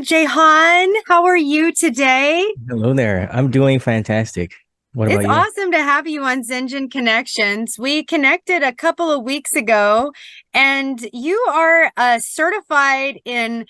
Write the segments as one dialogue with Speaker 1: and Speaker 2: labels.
Speaker 1: Jehan. How are you today?
Speaker 2: Hello there. I'm doing fantastic. What
Speaker 1: It's
Speaker 2: about you?
Speaker 1: awesome to have you on Zengen Connections. We connected a couple of weeks ago, and you are certified in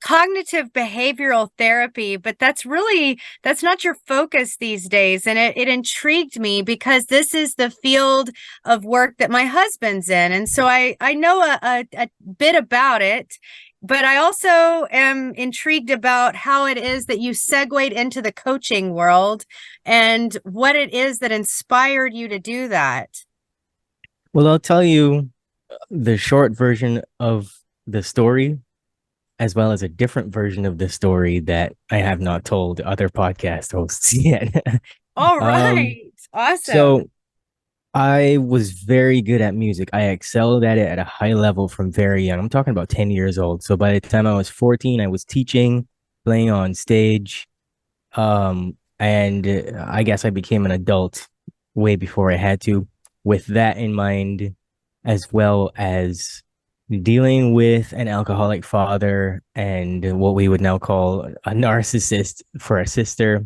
Speaker 1: cognitive behavioral therapy, but that's not your focus these days. And it intrigued me because this is the field of work that my husband's in. And so I know a bit about it, but I also am intrigued about how it is that you segued into the coaching world and what it is that inspired you to do that.
Speaker 2: Well, I'll tell you the short version of the story, as well as a different version of the story that I have not told other podcast hosts yet.
Speaker 1: All
Speaker 2: um,
Speaker 1: right. Awesome.
Speaker 2: so I was very good at music. I excelled at it at a high level from very young. I'm talking about 10 years old. So by the time I was 14, I was teaching, playing on stage. And I guess I became an adult way before I had to, with that in mind, as well as dealing with an alcoholic father and what we would now call a narcissist for a sister.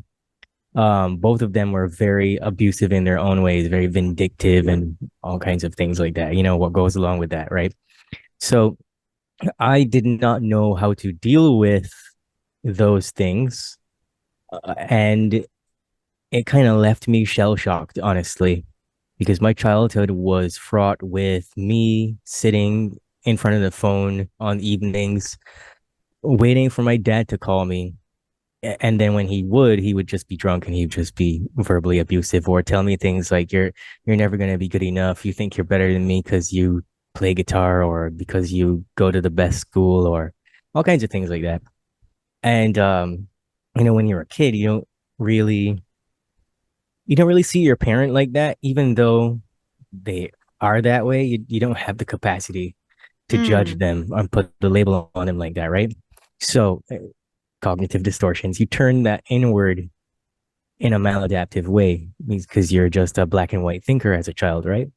Speaker 2: Both of them were very abusive in their own ways, very vindictive and all kinds of things like that. You know what goes along with that, right? So I did not know how to deal with those things. And it kind of left me shell shocked, honestly, because my childhood was fraught with me sitting in front of the phone on evenings, waiting for my dad to call me. And then when he would just be drunk and he'd just be verbally abusive or tell me things like you're never gonna be good enough. You think you're better than me because you play guitar or because you go to the best school or all kinds of things like that. And when you're a kid, really you don't really see your parent like that, even though they are that way. You don't have the capacity to judge
Speaker 1: Mm.
Speaker 2: them and put the label on them like that, right? So, cognitive distortions, you turn that inward in a maladaptive way because you're just a black and white thinker as a child, right?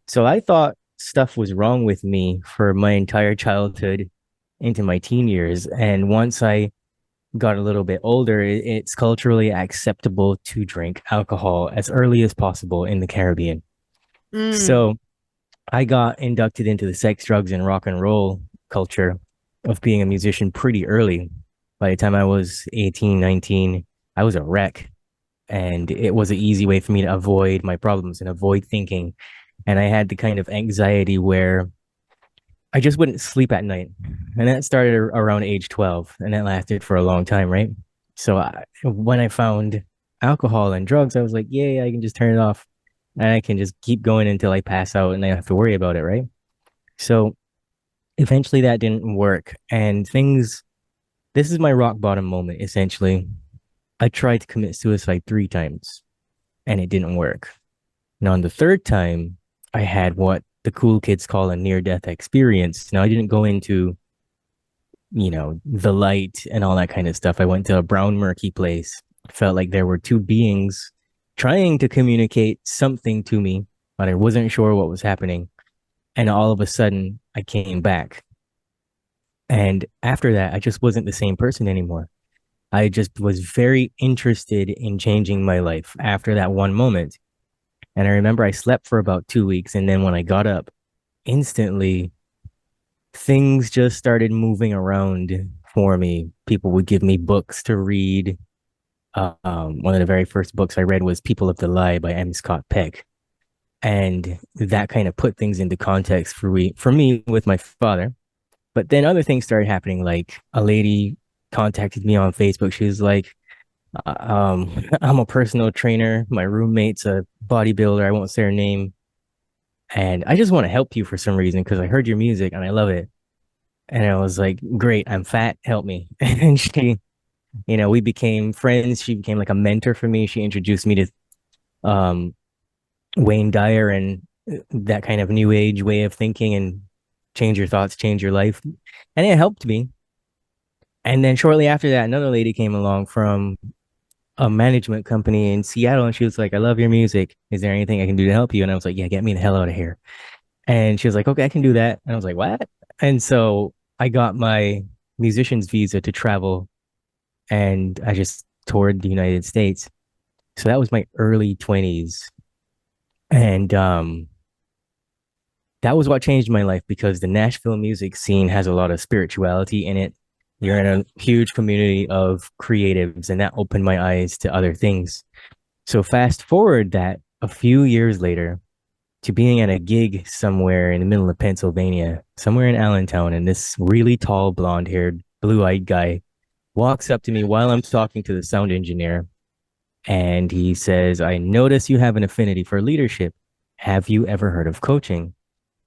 Speaker 2: So, I thought stuff was wrong with me for my entire childhood into my teen years. And once I got a little bit older, it's culturally acceptable to drink alcohol as early as possible in the Caribbean.
Speaker 1: Mm.
Speaker 2: So I got inducted into the sex, drugs, and rock and roll culture of being a musician pretty early. By the time I was 18, 19, I was a wreck. And it was an easy way for me to avoid my problems and avoid thinking. And I had the kind of anxiety where I just wouldn't sleep at night. And that started around age 12 and that lasted for a long time, right? So when I found alcohol and drugs, I was like, yay, I can just turn it off and I can just keep going until I pass out and I don't have to worry about it, right? So eventually that didn't work. And this is my rock bottom moment, essentially. I tried to commit suicide 3 times and it didn't work. And on the third time, I had what the cool kids call a near death experience. Now, I didn't go into, the light and all that kind of stuff. I went to a brown, murky place. Felt like there were two beings trying to communicate something to me, but I wasn't sure what was happening. And all of a sudden, I came back. And after that, I just wasn't the same person anymore. I just was very interested in changing my life after that one moment. And I remember I slept for about 2 weeks. And then when I got up, instantly things just started moving around for me. People would give me books to read. One of the very first books I read was People of the Lie by M. Scott Peck. And that kind of put things into context for me with my father. But then other things started happening. Like a lady contacted me on Facebook. She was like, I'm a personal trainer. My roommate's a bodybuilder. I won't say her name. And I just want to help you for some reason because I heard your music and I love it. And I was like, great, I'm fat, help me. And we became friends. She became like a mentor for me. She introduced me to um, Wayne Dyer and that kind of new age way of thinking and change your thoughts, change your life. And it helped me. And then shortly after that, another lady came along from a management company in Seattle and she was like, I love your music. Is there anything I can do to help you? And I was like, yeah, get me the hell out of here. And she was like, okay, I can do that. And I was like, what? And so I got my musician's visa to travel and I just toured the United States. So that was my early 20s. And that was what changed my life because the Nashville music scene has a lot of spirituality in it. You're in a huge community of creatives, and that opened my eyes to other things. So fast forward that a few years later to being at a gig somewhere in the middle of Pennsylvania, somewhere in Allentown, and this really tall, blonde-haired, blue-eyed guy walks up to me while I'm talking to the sound engineer, and he says, "I notice you have an affinity for leadership. Have you ever heard of coaching?"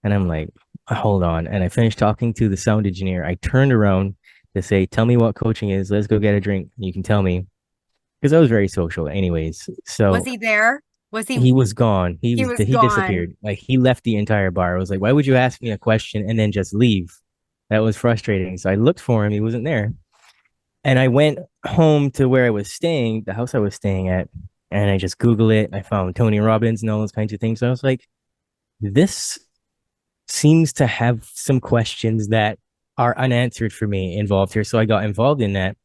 Speaker 2: And I'm like, hold on. And I finished talking to the sound engineer. I turned around to say, "Tell me what coaching is. Let's go get a drink. You can tell me." Because I was very social anyways.
Speaker 1: Was
Speaker 2: So
Speaker 1: he there? Was he
Speaker 2: he was gone.
Speaker 1: he was
Speaker 2: He
Speaker 1: gone.
Speaker 2: disappeared. Like he left the entire bar. I was like, why would you ask me a question and then just leave? That was frustrating. So I looked for him. He wasn't there. And I went home to where I was staying, the house I was staying at, and I just Googled it. I found Tony Robbins and all those kinds of things. So I was like, this seems to have some questions that are unanswered for me involved here. So I got involved in that.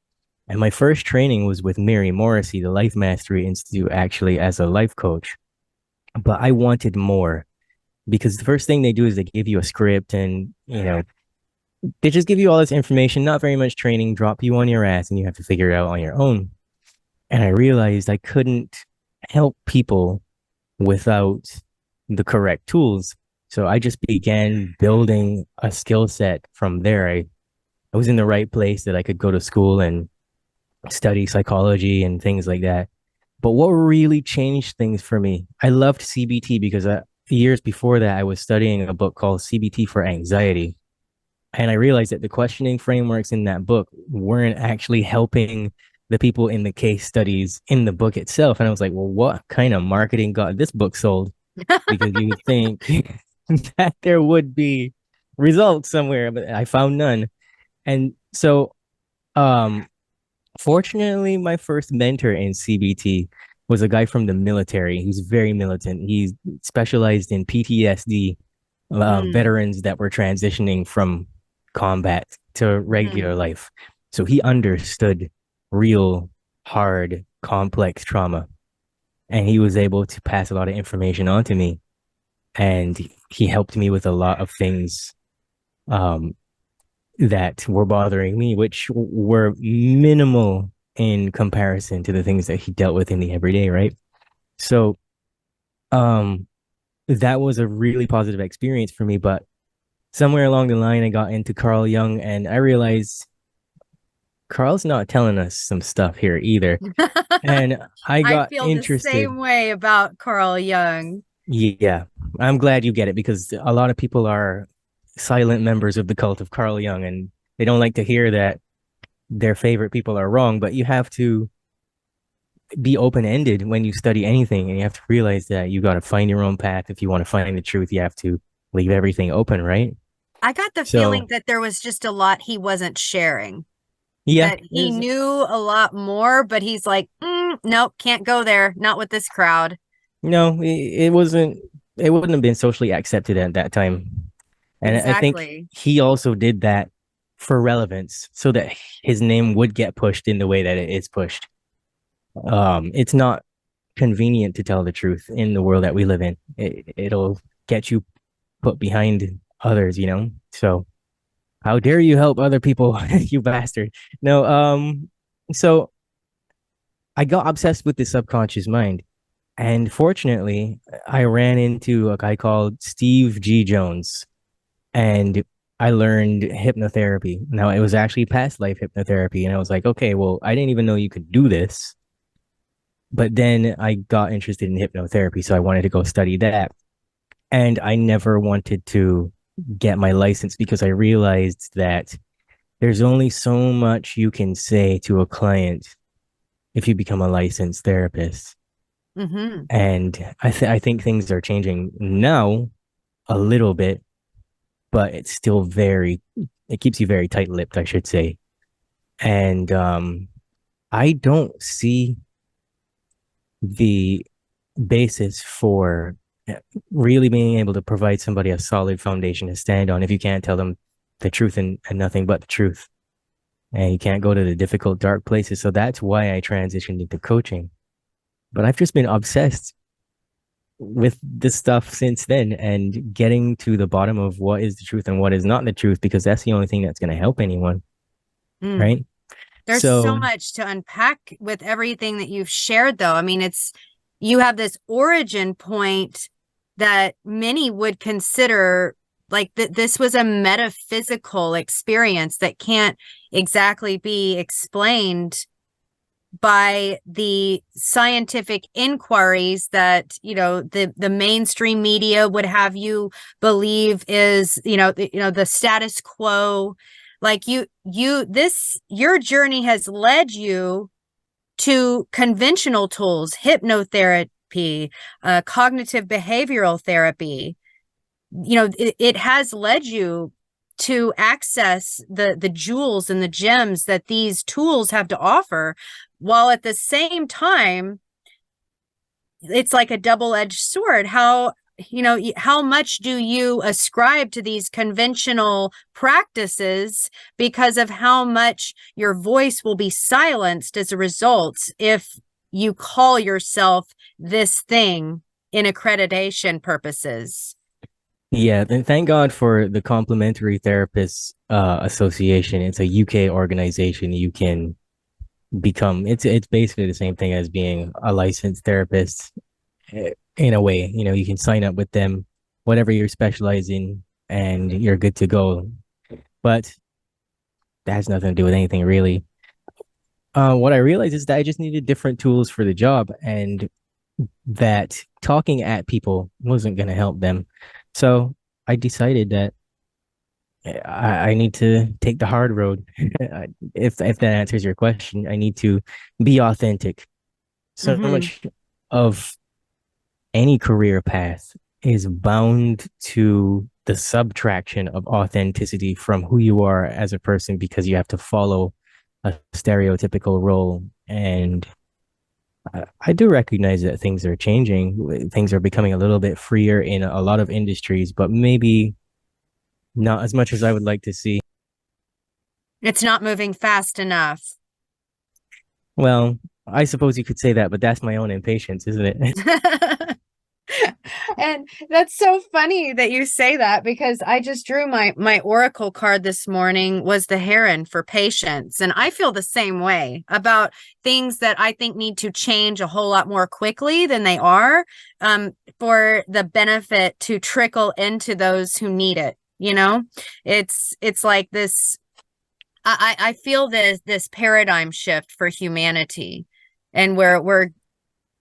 Speaker 2: And my first training was with Mary Morrissey, the Life Mastery Institute, actually as a life coach. But I wanted more because the first thing they do is they give you a script and, they just give you all this information, not very much training, drop you on your ass, and you have to figure it out on your own. And I realized I couldn't help people without the correct tools. So I just began building a skill set from there. I was in the right place that I could go to school and study psychology and things like that. But what really changed things for me, I loved CBT because years before that, I was studying a book called CBT for Anxiety. And I realized that the questioning frameworks in that book weren't actually helping the people in the case studies in the book itself. And I was like, well, what kind of marketing got this book sold? Because you would think that there would be results somewhere, but I found none. And so, um, fortunately, my first mentor in CBT was a guy from the military. He's very militant. He's specialized in PTSD,
Speaker 1: Mm,
Speaker 2: veterans that were transitioning from combat to
Speaker 1: mhm.
Speaker 2: regular life. So he understood real, hard, complex trauma. And he was able to pass a lot of information on to me. And he helped me with a lot of things um, that were bothering me, which were minimal in comparison to the things that he dealt with in the everyday, right? So um that was a really positive experience for me. But somewhere along the line I got into Carl Jung and I realized Carl's not telling us some stuff here either. And I
Speaker 1: I
Speaker 2: got
Speaker 1: feel the
Speaker 2: interested.
Speaker 1: same way about Carl Jung.
Speaker 2: Yeah, I'm glad you get it because a lot of people are silent members of the cult of Carl Jung and they don't like to hear that their favorite people are wrong, but you have to be open ended when you study anything, and you have to realize that you got to find your own path. If you want to find the truth, you have to leave everything open, right?
Speaker 1: I got the feeling
Speaker 2: So,
Speaker 1: that there was just a lot he wasn't sharing,
Speaker 2: yeah,
Speaker 1: that he
Speaker 2: there's
Speaker 1: knew a lot more, but he's like, nope, can't go there, not with this crowd.
Speaker 2: no, it wasn't, it wouldn't have been socially accepted at that time. And I think
Speaker 1: Exactly.
Speaker 2: he also did that for relevance so that his name would get pushed in the way that it is pushed. It's not convenient to tell the truth in the world that we live in. It'll get you put behind others, you know? So, how dare you help other people, you bastard? No, so I got obsessed with the subconscious mind. And fortunately, I ran into a guy called Steve G. Jones and I learned hypnotherapy. Now, it was actually past life hypnotherapy. And I was like, okay, well, I didn't even know you could do this. But then I got interested in hypnotherapy. So I wanted to go study that. And I never wanted to get my license because I realized that there's only so much you can say to a client if you become a licensed therapist.
Speaker 1: Hmm.
Speaker 2: And I think things are changing now a little bit, but it's still very it keeps you very tight-lipped, I should say. And I don't see the basis for really being able to provide somebody a solid foundation to stand on if you can't tell them the truth and nothing but the truth. and you can't go to the difficult, dark places. So that's why I transitioned into coaching. But I've just been obsessed with this stuff since then and getting to the bottom of what is the truth and what is not the truth, because that's the only thing that's going to help anyone,
Speaker 1: Mm.
Speaker 2: right?
Speaker 1: There's so
Speaker 2: So,
Speaker 1: much to unpack with everything that you've shared, though. I mean, you have this origin point that many would consider like this was a metaphysical experience that can't exactly be explained by the scientific inquiries that the mainstream media would have you believe is the status quo. Like your journey has led you to conventional tools, hypnotherapy, cognitive behavioral therapy. It has led you to access the jewels and the gems that these tools have to offer, while at the same time it's like a double-edged sword. How much do you ascribe to these conventional practices because of how much your voice will be silenced as a result if you call yourself this thing in accreditation purposes?
Speaker 2: yeah, and thank God for the Complementary Therapists Association. It's a UK organization. You can become it's basically the same thing as being a licensed therapist in a way. You know, you can sign up with them, whatever you're specializing, and you're good to go. But that has nothing to do with anything really. What I realized is that I just needed different tools for the job, and that talking at people wasn't going to help them. So I decided that I need to take the hard road. If that answers your question, I need to be authentic. So
Speaker 1: Mm-hmm.
Speaker 2: much of any career path is bound to the subtraction of authenticity from who you are as a person, because you have to follow a stereotypical role. And I do recognize that things are changing. Things are becoming a little bit freer in a lot of industries, but maybe not as much as I would like to see.
Speaker 1: It's not moving fast enough.
Speaker 2: Well, I suppose you could say that, but that's my own impatience, isn't it?
Speaker 1: And that's so funny that you say that, because I just drew my oracle card this morning was the heron for patience, and I feel the same way about things that I think need to change a whole lot more quickly than they are, for the benefit to trickle into those who need it. It's like this. I feel this paradigm shift for humanity, and where we're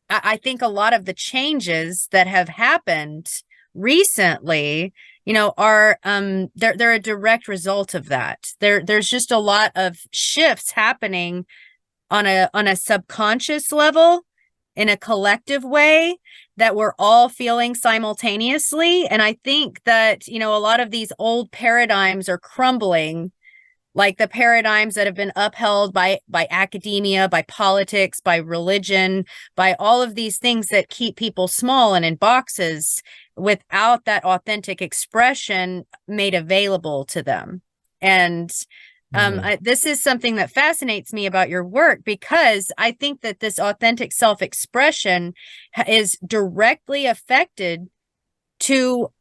Speaker 1: I think a lot of the changes that have happened recently, are they're a direct result of that. There's just a lot of shifts happening on a subconscious level, in a collective way, that we're all feeling simultaneously. And I think that, a lot of these old paradigms are crumbling, like the paradigms that have been upheld by academia, by politics, by religion, by all of these things that keep people small and in boxes without that authentic expression made available to them. And
Speaker 2: Mhm.
Speaker 1: this is something that fascinates me about your work, because I think that this authentic self-expression is directly affected to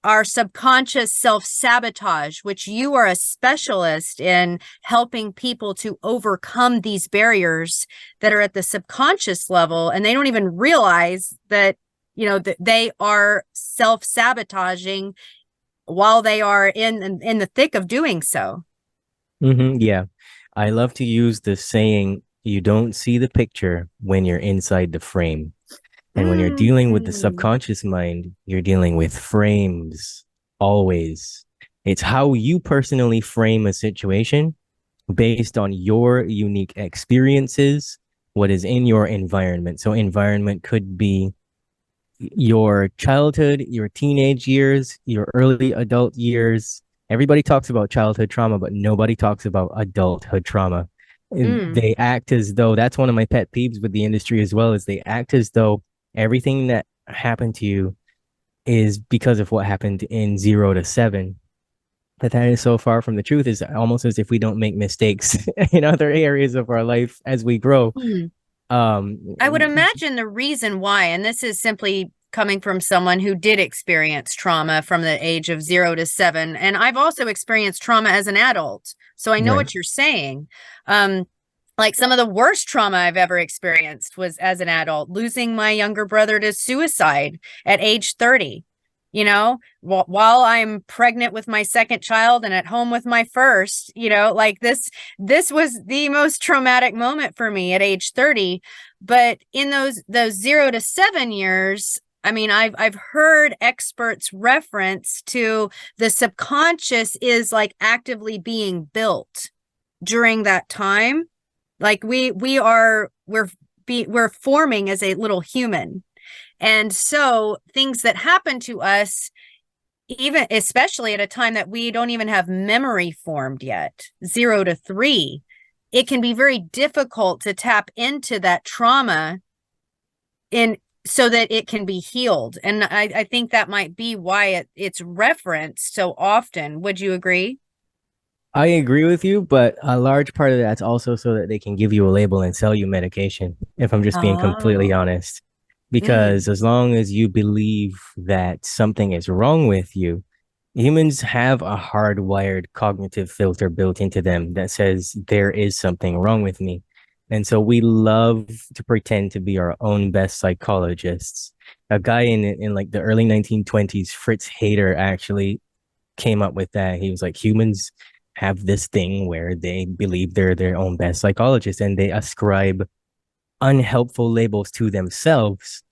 Speaker 1: our subconscious self-sabotage, which you are a specialist in helping people to overcome these barriers that are at the subconscious level, and they don't even realize that they are self-sabotaging while they are in the thick of doing so.
Speaker 2: Yeah. I love to use the saying, you don't see the picture when you're inside the frame. And when you're dealing with the
Speaker 1: Mm.
Speaker 2: subconscious mind, you're dealing with frames always. It's how you personally frame a situation based on your unique experiences, what is in your environment. So, environment could be your childhood, your teenage years, your early adult years. Everybody talks about childhood trauma, but nobody talks about adulthood trauma.
Speaker 1: Mm.
Speaker 2: They act as though that's one of my pet peeves with the industry as well, is they act as though everything that happened to you is because of what happened in 0 to 7. that is so far from the truth. Is almost as if we don't make mistakes in other areas of our life as we grow.
Speaker 1: Hmm.
Speaker 2: Um,
Speaker 1: I would imagine the reason why, and this is simply coming from someone who did experience trauma from the age of 0 to 7. And I've also experienced trauma as an adult. So I know
Speaker 2: right.
Speaker 1: what you're saying. Um, like some of the worst trauma I've ever experienced was as an adult, losing my younger brother to suicide at age 30. While I'm pregnant with my second child and at home with my first, like this was the most traumatic moment for me at age 30. But in those 0 to 7 years, I mean, I've heard experts reference to the subconscious is like actively being built during that time. Like we're forming as a little human. And so things that happen to us, even especially at a time that we don't even have memory formed yet, 0 to 3, it can be very difficult to tap into that trauma in so that it can be healed. And I think that might be why it's referenced so often. Would you agree?
Speaker 2: I agree with you, but a large part of that's also so that they can give you a label and sell you medication, if I'm just being completely
Speaker 1: Oh.
Speaker 2: honest. Because
Speaker 1: Mm.
Speaker 2: as long as you believe that something is wrong with you, humans have a hardwired cognitive filter built into them that says there is something wrong with me. And so we love to pretend to be our own best psychologists. A guy in like the early 1920s, Fritz Hayter, actually came up with that. He was like, humans have this thing where they believe they're their own best psychologists and they ascribe unhelpful labels to themselves.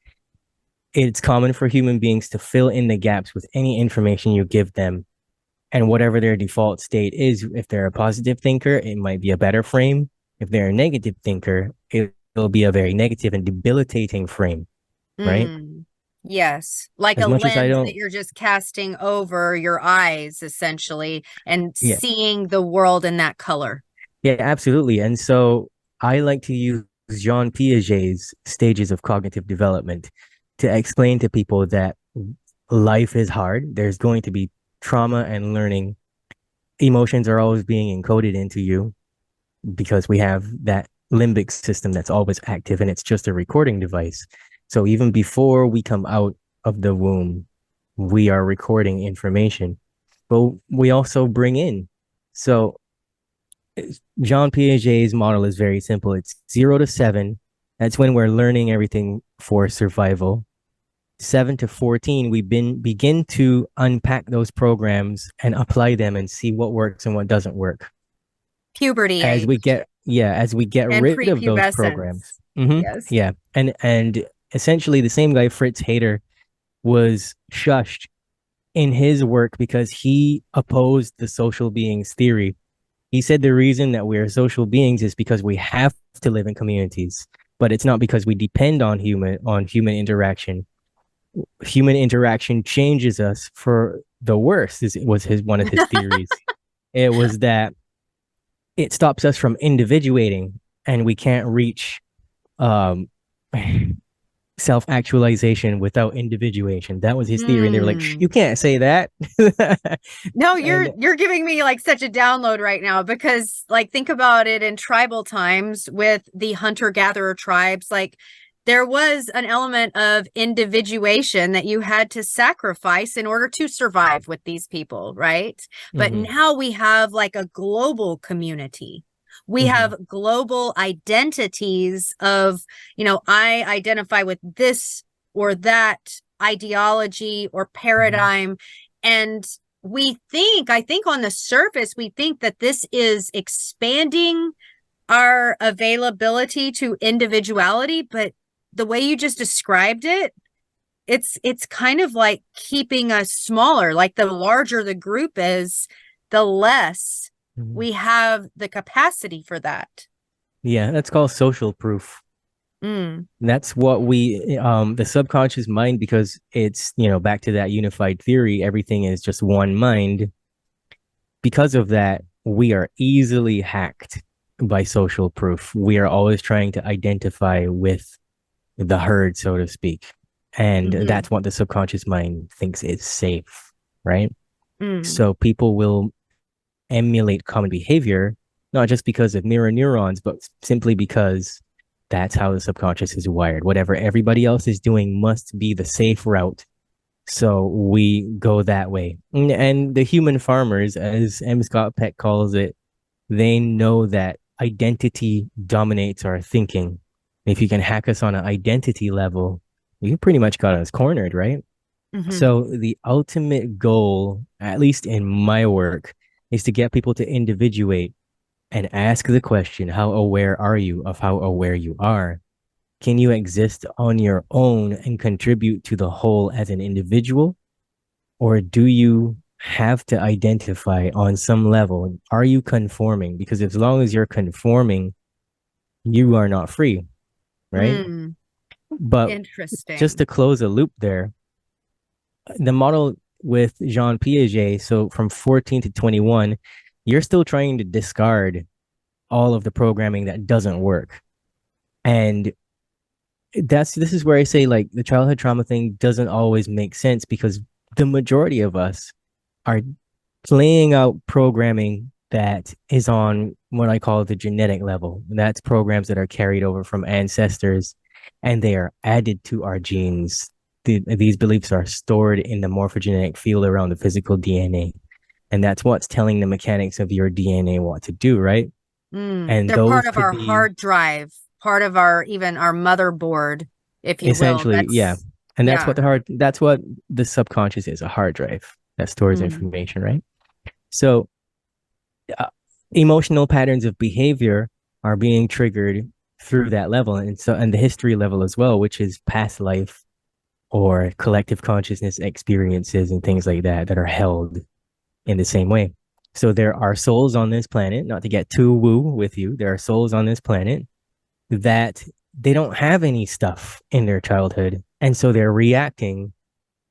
Speaker 2: It's common for human beings to fill in the gaps with any information you give them. And whatever their default state is, if they're a positive thinker, it might be a better frame. If they're a negative thinker, it'll be a very negative and debilitating frame, right?
Speaker 1: Mm. Yes, like
Speaker 2: As
Speaker 1: a
Speaker 2: much as I
Speaker 1: lens that
Speaker 2: don't,
Speaker 1: you're just casting over your eyes, essentially, and
Speaker 2: yeah,
Speaker 1: seeing the world in that color.
Speaker 2: yeah, absolutely. And so I like to use Jean Piaget's stages of cognitive development to explain to people that life is hard. There's going to be trauma and learning. Emotions are always being encoded into you because we have that limbic system that's always active and it's just a recording device. So even before we come out of the womb, we are recording information, but we also bring in. So Jean Piaget's model is very simple. It's 0 to 7. That's when we're learning everything for survival. 7 to 14, we begin to unpack those programs and apply them and see what works and what doesn't work.
Speaker 1: Puberty age
Speaker 2: As we get
Speaker 1: and
Speaker 2: rid of those programs.
Speaker 1: prepubescence. Yes.
Speaker 2: Yeah. And essentially the same guy, Fritz Hayter, was shushed in his work because he opposed the social beings theory. He said the reason that we are social beings is because we have to live in communities, but it's not because we depend on human interaction. Human interaction changes us for the worse. This was his one of his theories. It was that it stops us from individuating, and we can't reach um, self-actualization without individuation. That was his theory, and they were like,
Speaker 1: Hmm.
Speaker 2: "You can't say that."
Speaker 1: No,
Speaker 2: And
Speaker 1: you're giving me like such a download right now because like think about it in tribal times with the hunter-gatherer tribes, like there was an element of individuation that you had to sacrifice in order to survive with these people, right? But
Speaker 2: mhm,
Speaker 1: now we have like a global community. We
Speaker 2: mhm,
Speaker 1: have global identities of, I identify with this or that ideology or
Speaker 2: mhm,
Speaker 1: paradigm. And I think on the surface, we think that this is expanding our availability to individuality, but the way you just described it, it's kind of like keeping us smaller. Like the larger the group is, the less
Speaker 2: mhm.
Speaker 1: we have the capacity for that.
Speaker 2: Yeah, that's called social proof.
Speaker 1: Mm.
Speaker 2: That's what the subconscious mind, because it's, back to that unified theory, everything is just one mind. Because of that, we are easily hacked by social proof. We are always trying to identify with the herd, so to speak. And
Speaker 1: Mm-hmm.
Speaker 2: that's what the subconscious mind thinks is safe, right?
Speaker 1: Mm.
Speaker 2: So people will emulate common behavior, not just because of mirror neurons, but simply because that's how the subconscious is wired. Whatever everybody else is doing must be the safe route. So we go that way. And the human farmers, as M. Scott Peck calls it, they know that identity dominates our thinking. If you can hack us on an identity level, you pretty much got us cornered, right?
Speaker 1: Hmm.
Speaker 2: So the ultimate goal, at least in my work, is to get people to individuate and ask the question, how aware are you of how aware you are? Can you exist on your own and contribute to the whole as an individual? Or do you have to identify on some level? Are you conforming? Because as long as you're conforming, you are not free, right?
Speaker 1: Hmm.
Speaker 2: But just
Speaker 1: Interesting.
Speaker 2: to close a loop there, the model with Jean Piaget, so from 14 to 21, you're still trying to discard all of the programming that doesn't work. And this is where I say like the childhood trauma thing doesn't always make sense because the majority of us are playing out programming that is on what I call the genetic level. And that's programs that are carried over from ancestors and they are added to our genes. These beliefs are stored in the morphogenetic field around the physical DNA. And that's what's telling the mechanics of your DNA what to do, right?
Speaker 1: Mm.
Speaker 2: And
Speaker 1: They're part
Speaker 2: those
Speaker 1: of
Speaker 2: could
Speaker 1: our
Speaker 2: be
Speaker 1: hard drive, part of our even our motherboard, if you will.
Speaker 2: essentially, yeah.
Speaker 1: That's
Speaker 2: And
Speaker 1: yeah.
Speaker 2: that's what the subconscious is, a hard drive that stores
Speaker 1: Mm.
Speaker 2: information, right? So uh, emotional patterns of behavior are being triggered through that level and the history level as well, which is past life or collective consciousness experiences and things like that that are held in the same way. So there are souls on this planet, not to get too woo with you, there are souls on this planet that they don't have any stuff in their childhood and so they're reacting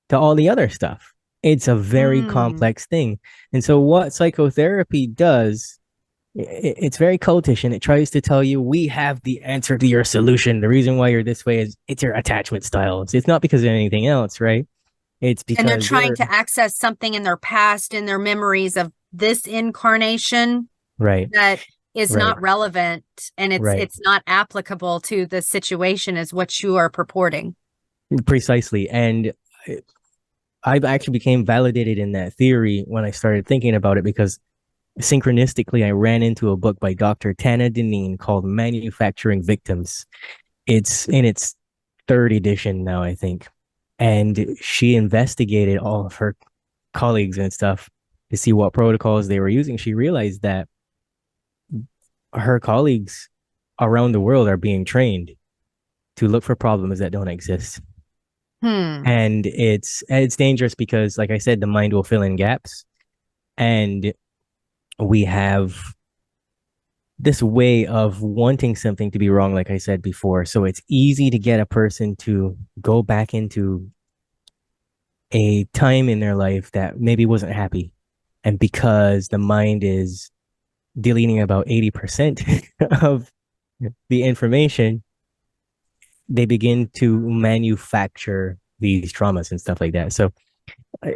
Speaker 2: to all the other stuff. It's a very
Speaker 1: Mm.
Speaker 2: complex thing. And so what psychotherapy does, it's very cultish and it tries to tell you we have the answer to your solution. The reason why you're this way is it's your attachment styles. It's not because of anything else, right? It's
Speaker 1: And they're
Speaker 2: because
Speaker 1: trying
Speaker 2: you're
Speaker 1: to access something in their past, in their memories of this incarnation
Speaker 2: right,
Speaker 1: that is
Speaker 2: right,
Speaker 1: not relevant and it's
Speaker 2: right.
Speaker 1: it's not applicable to the situation as what you are purporting.
Speaker 2: Precisely. And I actually became validated in that theory when I started thinking about it because synchronistically I ran into a book by Dr. Tana Deneen called Manufacturing Victims. It's in its third edition now, I think. And she investigated all of her colleagues and stuff to see what protocols they were using. She realized that her colleagues around the world are being trained to look for problems that don't exist.
Speaker 1: Hmm.
Speaker 2: And it's dangerous because, like I said, the mind will fill in gaps. And we have this way of wanting something to be wrong, like I said before. So it's easy to get a person to go back into a time in their life that maybe wasn't happy. And because the mind is deleting about 80% of the information, they begin to manufacture these traumas and stuff like that. So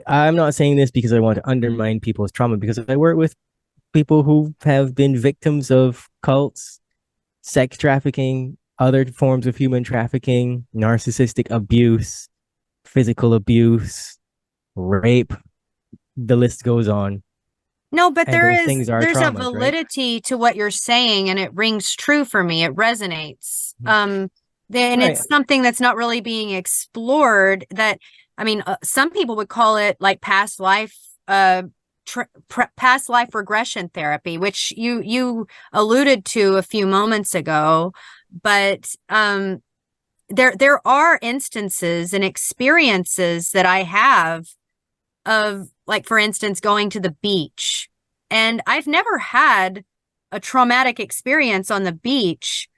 Speaker 2: I'm not saying this because I want to undermine people's trauma, because I work with people who have been victims of cults, sex trafficking, other forms of human trafficking, narcissistic abuse, physical abuse, rape, the list goes on.
Speaker 1: No, but
Speaker 2: And those things are
Speaker 1: there's a
Speaker 2: traumas, right?
Speaker 1: validity to what you're saying and it rings true for me. It resonates. And
Speaker 2: Right.
Speaker 1: it's something that's not really being explored that I mean, some people would call it like past life regression therapy, which you alluded to a few moments ago, but there are instances and experiences that I have of, like, for instance, going to the beach. And I've never had a traumatic experience on the beach,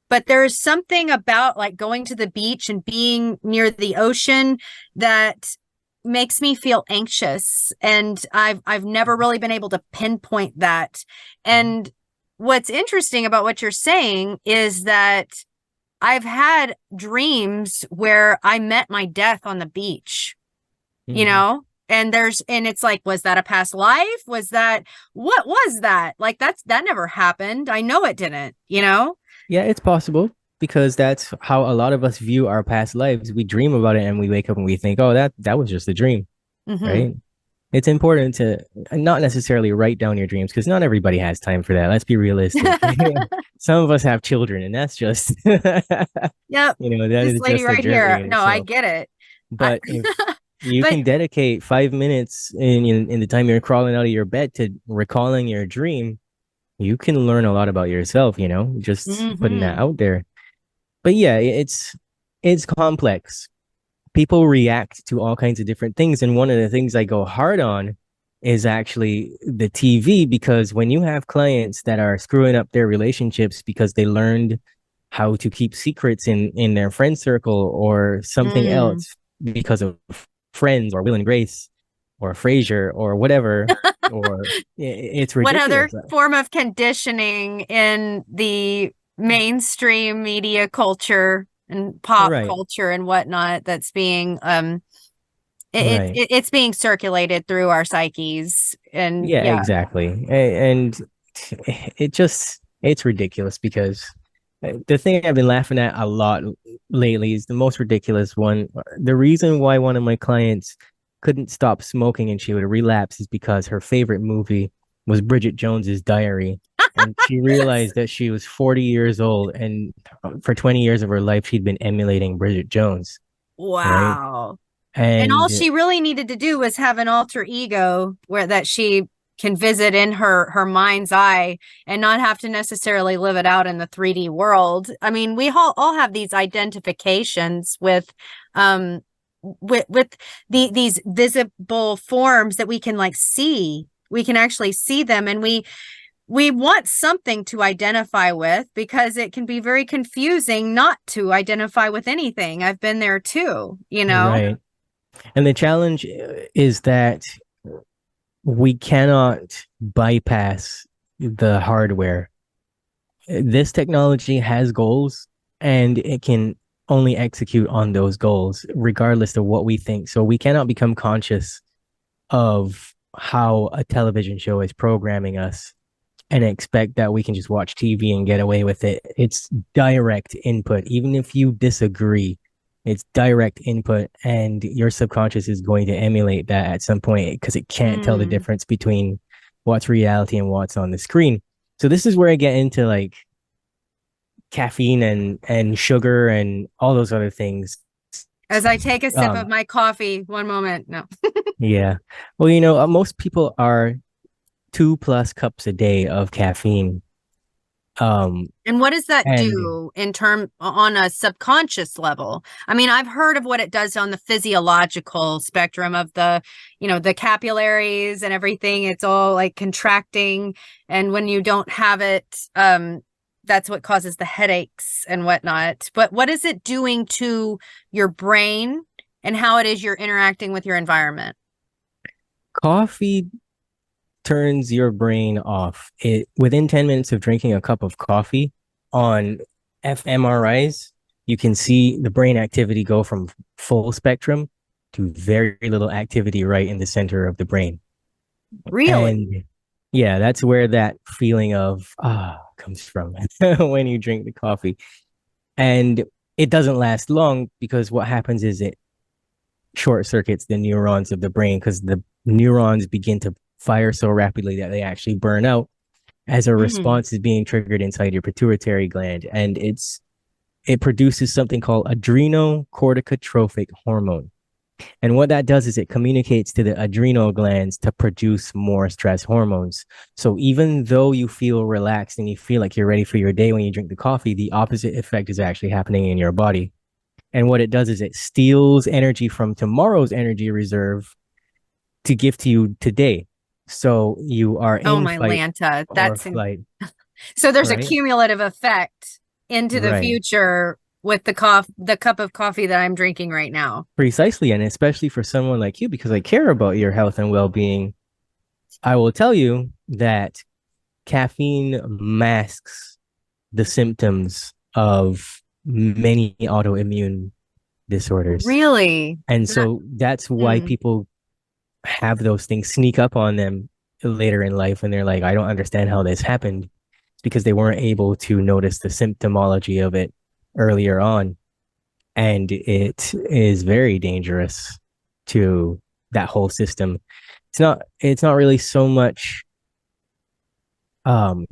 Speaker 1: but there's something about like going to the beach and being near the ocean that makes me feel anxious. And I've never really been able to pinpoint that. And what's interesting about what you're saying is that I've had dreams where I met my death on the beach, you
Speaker 2: Mm-hmm.
Speaker 1: know? And it's like, was that a past life? What was that? Like, that never happened. I know it didn't, you know?
Speaker 2: Yeah, it's possible because that's how a lot of us view our past lives. We dream about it and we wake up and we think, oh, that was just a dream,
Speaker 1: Hmm.
Speaker 2: right? It's important to not necessarily write down your dreams because not everybody has time for that. Let's be realistic. Some of us have children, and that's just,
Speaker 1: Yep.
Speaker 2: that
Speaker 1: This
Speaker 2: is
Speaker 1: lady
Speaker 2: just a
Speaker 1: right
Speaker 2: journey
Speaker 1: here.
Speaker 2: in
Speaker 1: No, I
Speaker 2: itself.
Speaker 1: get it. I,
Speaker 2: But if you
Speaker 1: but
Speaker 2: can dedicate 5 minutes in the time you're crawling out of your bed to recalling your dream, you can learn a lot about yourself, just putting that
Speaker 1: hmm
Speaker 2: out there. But yeah, it's complex. People react to all kinds of different things. And one of the things I go hard on is actually the TV, because when you have clients that are screwing up their relationships because they learned how to keep secrets in their friend circle or something
Speaker 1: mm.
Speaker 2: else because of Friends or Will and Grace or Frasier or whatever, or it's
Speaker 1: What other
Speaker 2: ridiculous.
Speaker 1: form of conditioning in the mainstream media culture and pop
Speaker 2: Right,
Speaker 1: culture and whatnot that's being
Speaker 2: right.
Speaker 1: it's being circulated through our psyches? And
Speaker 2: Yeah,
Speaker 1: yeah.
Speaker 2: exactly. And it's ridiculous because the thing I've been laughing at a lot lately is the most ridiculous one. The reason why one of my clients couldn't stop smoking and she would relapse is because her favorite movie was Bridget Jones's Diary. And she realized that she was 40 years old, and for 20 years of her life, she'd been emulating Bridget Jones, right?
Speaker 1: Wow. And all
Speaker 2: And
Speaker 1: she really needed to do was have an alter ego where that she can visit in her mind's eye and not have to necessarily live it out in the 3D world. I mean, we all have these identifications um with these visible forms that we can like see. We can actually see them, and we want something to identify with because it can be very confusing not to identify with anything. I've been there too, you know?
Speaker 2: right. And the challenge is that we cannot bypass the hardware. This technology has goals and it can only execute on those goals, regardless of what we think. So we cannot become conscious of how a television show is programming us and expect that we can just watch TV and get away with it. It's direct input. Even if you disagree, it's direct input, and your subconscious is going to emulate that at some point because it can't tell the
Speaker 1: Mm.
Speaker 2: difference between what's reality and what's on the screen. So this is where I get into like caffeine and sugar and all those other things.
Speaker 1: As I take a sip of
Speaker 2: Um,
Speaker 1: my coffee, one moment. No.
Speaker 2: yeah. Well, most people are 2+ cups a day of caffeine. Um,
Speaker 1: And what does that
Speaker 2: and
Speaker 1: do in term on a subconscious level? I mean, I've heard of what it does on the physiological spectrum of the capillaries and everything. It's all like contracting. And when you don't have it, that's what causes the headaches and whatnot. But what is it doing to your brain and how it is you're interacting with your environment?
Speaker 2: coffee turns your brain off. It within 10 minutes of drinking a cup of coffee on fMRIs, you can see the brain activity go from full spectrum to very little activity right in the center of the brain.
Speaker 1: Really?
Speaker 2: And yeah, that's where that feeling of comes from when you drink the coffee. And it doesn't last long because what happens is it short circuits the neurons of the brain because the neurons begin to fire so rapidly that they actually burn out as a
Speaker 1: Mm.
Speaker 2: response is being triggered inside your pituitary gland, and it produces something called adrenocorticotropic hormone. And what that does is it communicates to the adrenal glands to produce more stress hormones. So even though you feel relaxed and you feel like you're ready for your day when you drink the coffee, the opposite effect is actually happening in your body. And what it does is it steals energy from tomorrow's energy reserve to give to you today. So you are
Speaker 1: Oh
Speaker 2: in
Speaker 1: my
Speaker 2: fight
Speaker 1: Lanta.
Speaker 2: or flight,
Speaker 1: So there's a
Speaker 2: right?
Speaker 1: cumulative effect into the
Speaker 2: Right.
Speaker 1: future with the cup of coffee that I'm drinking right now.
Speaker 2: Precisely. And especially for someone like you, because I care about your health and well being, I will tell you that caffeine masks the symptoms of many autoimmune disorders.
Speaker 1: Really?
Speaker 2: And so that's why
Speaker 1: Hmm.
Speaker 2: people have those things sneak up on them later in life, and they're like, I don't understand how this happened. It's because they weren't able to notice the symptomology of it earlier on. And it is very dangerous to that whole system. It's not really so much um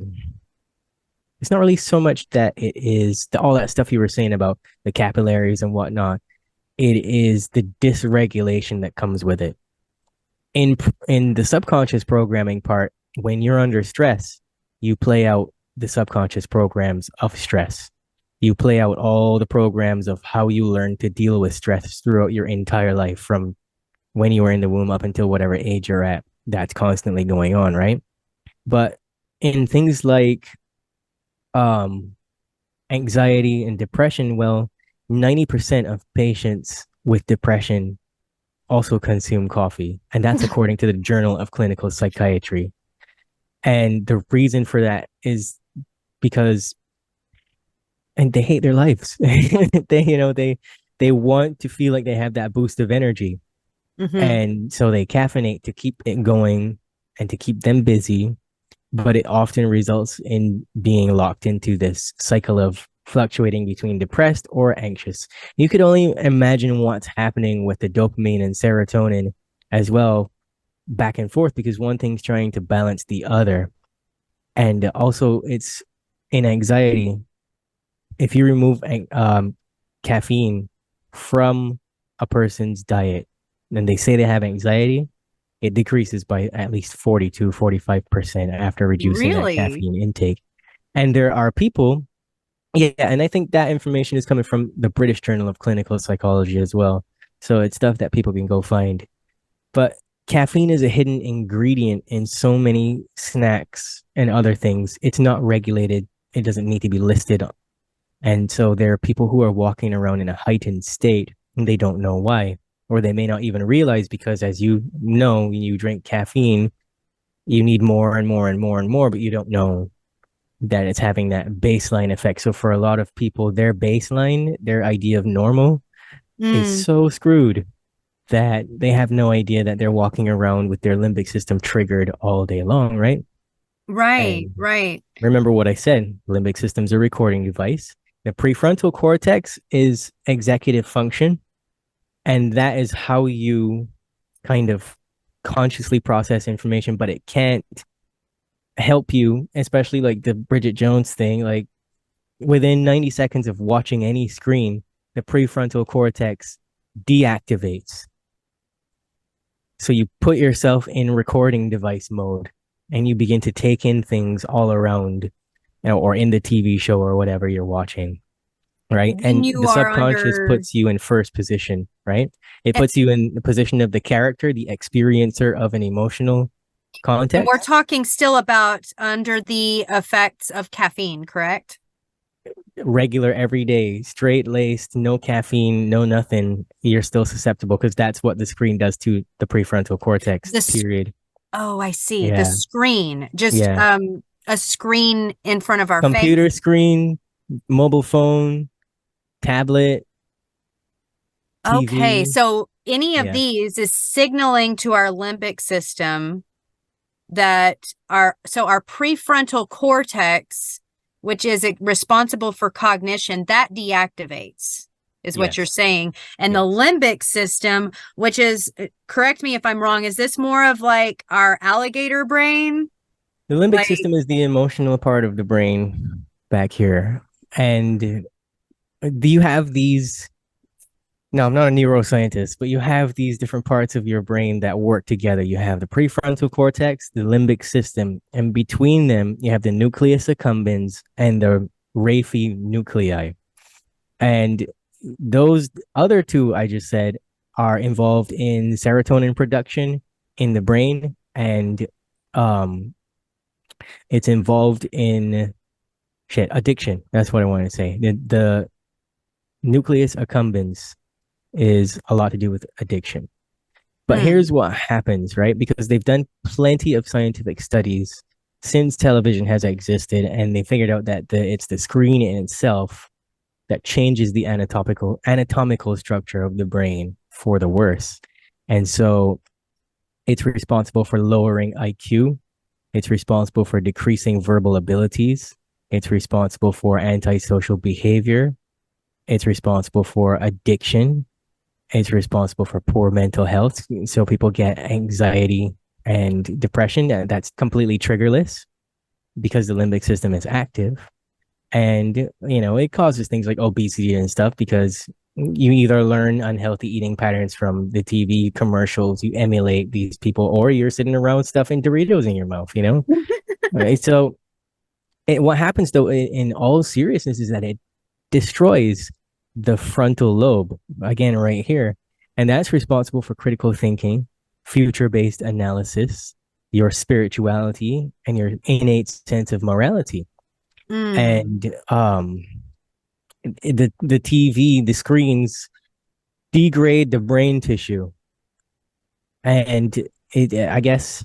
Speaker 2: it's not really so much that it is all that stuff you were saying about the capillaries and whatnot. It is the dysregulation that comes with it. In the subconscious programming part, when you're under stress, you play out the subconscious programs of stress. You play out all the programs of how you learn to deal with stress throughout your entire life, from when you were in the womb up until whatever age you're at. That's constantly going on, right? But in things like um anxiety and depression, well, 90% of patients with depression also consume coffee. And that's according to the Journal of Clinical Psychiatry. And the reason for that is because, and they hate their lives. They want to feel like they have that boost of energy.
Speaker 1: Mm-hmm.
Speaker 2: And so they caffeinate to keep it going and to keep them busy, but it often results in being locked into this cycle of fluctuating between depressed or anxious. You could only imagine what's happening with the dopamine and serotonin as well, back and forth, because one thing's trying to balance the other. And also, it's in anxiety. If you remove caffeine from a person's diet and they say they have anxiety, it decreases by at least 40 to 45% after reducing that
Speaker 1: Really?
Speaker 2: caffeine intake. And there are people, yeah, and I think that information is coming from the British Journal of Clinical Psychology as well. So it's stuff that people can go find. But caffeine is a hidden ingredient in so many snacks and other things. It's not regulated. It doesn't need to be listed. And so there are people who are walking around in a heightened state and they don't know why, or they may not even realize, because as you know, when you drink caffeine, you need more and more and more and more, but you don't know that it's having that baseline effect. So for a lot of people, their baseline, their idea of normal is
Speaker 1: Mm,
Speaker 2: so screwed that they have no idea that they're walking around with their limbic system triggered all day long, right?
Speaker 1: right,
Speaker 2: And
Speaker 1: right.
Speaker 2: remember what I said, limbic system's a recording device. The prefrontal cortex is executive function, and that is how you kind of consciously process information, but it can't help you, especially like the Bridget Jones thing. Like within 90 seconds of watching any screen, the prefrontal cortex deactivates. So you put yourself in recording device mode and you begin to take in things all around, or in the TV show or whatever you're watching, right?
Speaker 1: When
Speaker 2: And
Speaker 1: you
Speaker 2: the
Speaker 1: are
Speaker 2: subconscious
Speaker 1: under,
Speaker 2: puts you in first position, right? It
Speaker 1: eh,
Speaker 2: puts you in the position of the character, the experiencer of an emotional
Speaker 1: and we're
Speaker 2: context.
Speaker 1: talking still about under the effects of caffeine, correct?
Speaker 2: Regular, everyday, straight laced, no caffeine, no nothing, you're still susceptible, because that's what the screen does to the prefrontal cortex,
Speaker 1: This,
Speaker 2: period.
Speaker 1: oh, I see. The
Speaker 2: Yeah.
Speaker 1: screen, just
Speaker 2: Yeah.
Speaker 1: a screen in front of our face.
Speaker 2: Computer screen, mobile phone, tablet,
Speaker 1: Okay,
Speaker 2: TV.
Speaker 1: so any of
Speaker 2: Yeah.
Speaker 1: these is signaling to our limbic system that our prefrontal cortex, which is responsible for cognition, that deactivates, is what you're
Speaker 2: Yes.
Speaker 1: saying. And the
Speaker 2: Yes.
Speaker 1: limbic system, which is, correct me if I'm wrong, is this more of like our alligator brain?
Speaker 2: The limbic
Speaker 1: Like,
Speaker 2: system is the emotional part of the brain back here. And do you have these? No, I'm not a neuroscientist, but you have these different parts of your brain that work together. You have the prefrontal cortex, the limbic system, and between them, you have the nucleus accumbens and the raphe nuclei. And those other two I just said are involved in serotonin production in the brain, and um, it's involved in shit addiction. That's what I want to say. The nucleus accumbens is a lot to do with addiction. But
Speaker 1: hmm.
Speaker 2: here's what happens, right? Because they've done plenty of scientific studies since television has existed, and they figured out that it's the screen in itself that changes the anatomical structure of the brain for the worse. And so It's responsible for lowering IQ. It's responsible for decreasing verbal abilities. It's responsible for antisocial behavior. It's responsible for addiction. It's responsible for poor mental health. So people get anxiety and depression. That's completely triggerless because the limbic system is active. And, it causes things like obesity and stuff because you either learn unhealthy eating patterns from the TV commercials, you emulate these people, or you're sitting around stuffing Doritos in your mouth. Okay, so what happens though, in all seriousness, is that it destroys the frontal lobe, again, right here. And that's responsible for critical thinking, future based analysis, your spirituality, and your innate sense of morality.
Speaker 1: Mm.
Speaker 2: And the TV, the screens degrade the brain tissue. And I guess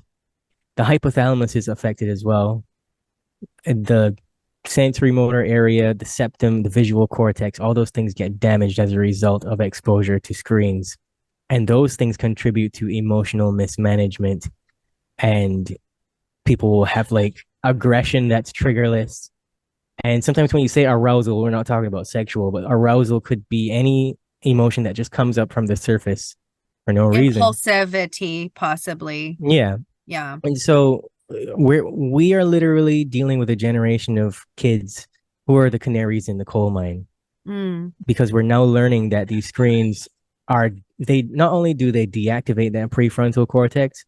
Speaker 2: the hypothalamus is affected as well. The sensory motor area, the septum, the visual cortex, all those things get damaged as a result of exposure to screens. And those things contribute to emotional mismanagement. And people will have like aggression that's triggerless. And sometimes when you say arousal, we're not talking about sexual, but arousal could be any emotion that just comes up from the surface for no reason.
Speaker 1: Impulsivity, possibly.
Speaker 2: Yeah.
Speaker 1: Yeah.
Speaker 2: And so we are literally dealing with a generation of kids who are the canaries in the coal mine
Speaker 1: Mm.
Speaker 2: because we're now learning that these screens are they not only do they deactivate that prefrontal cortex,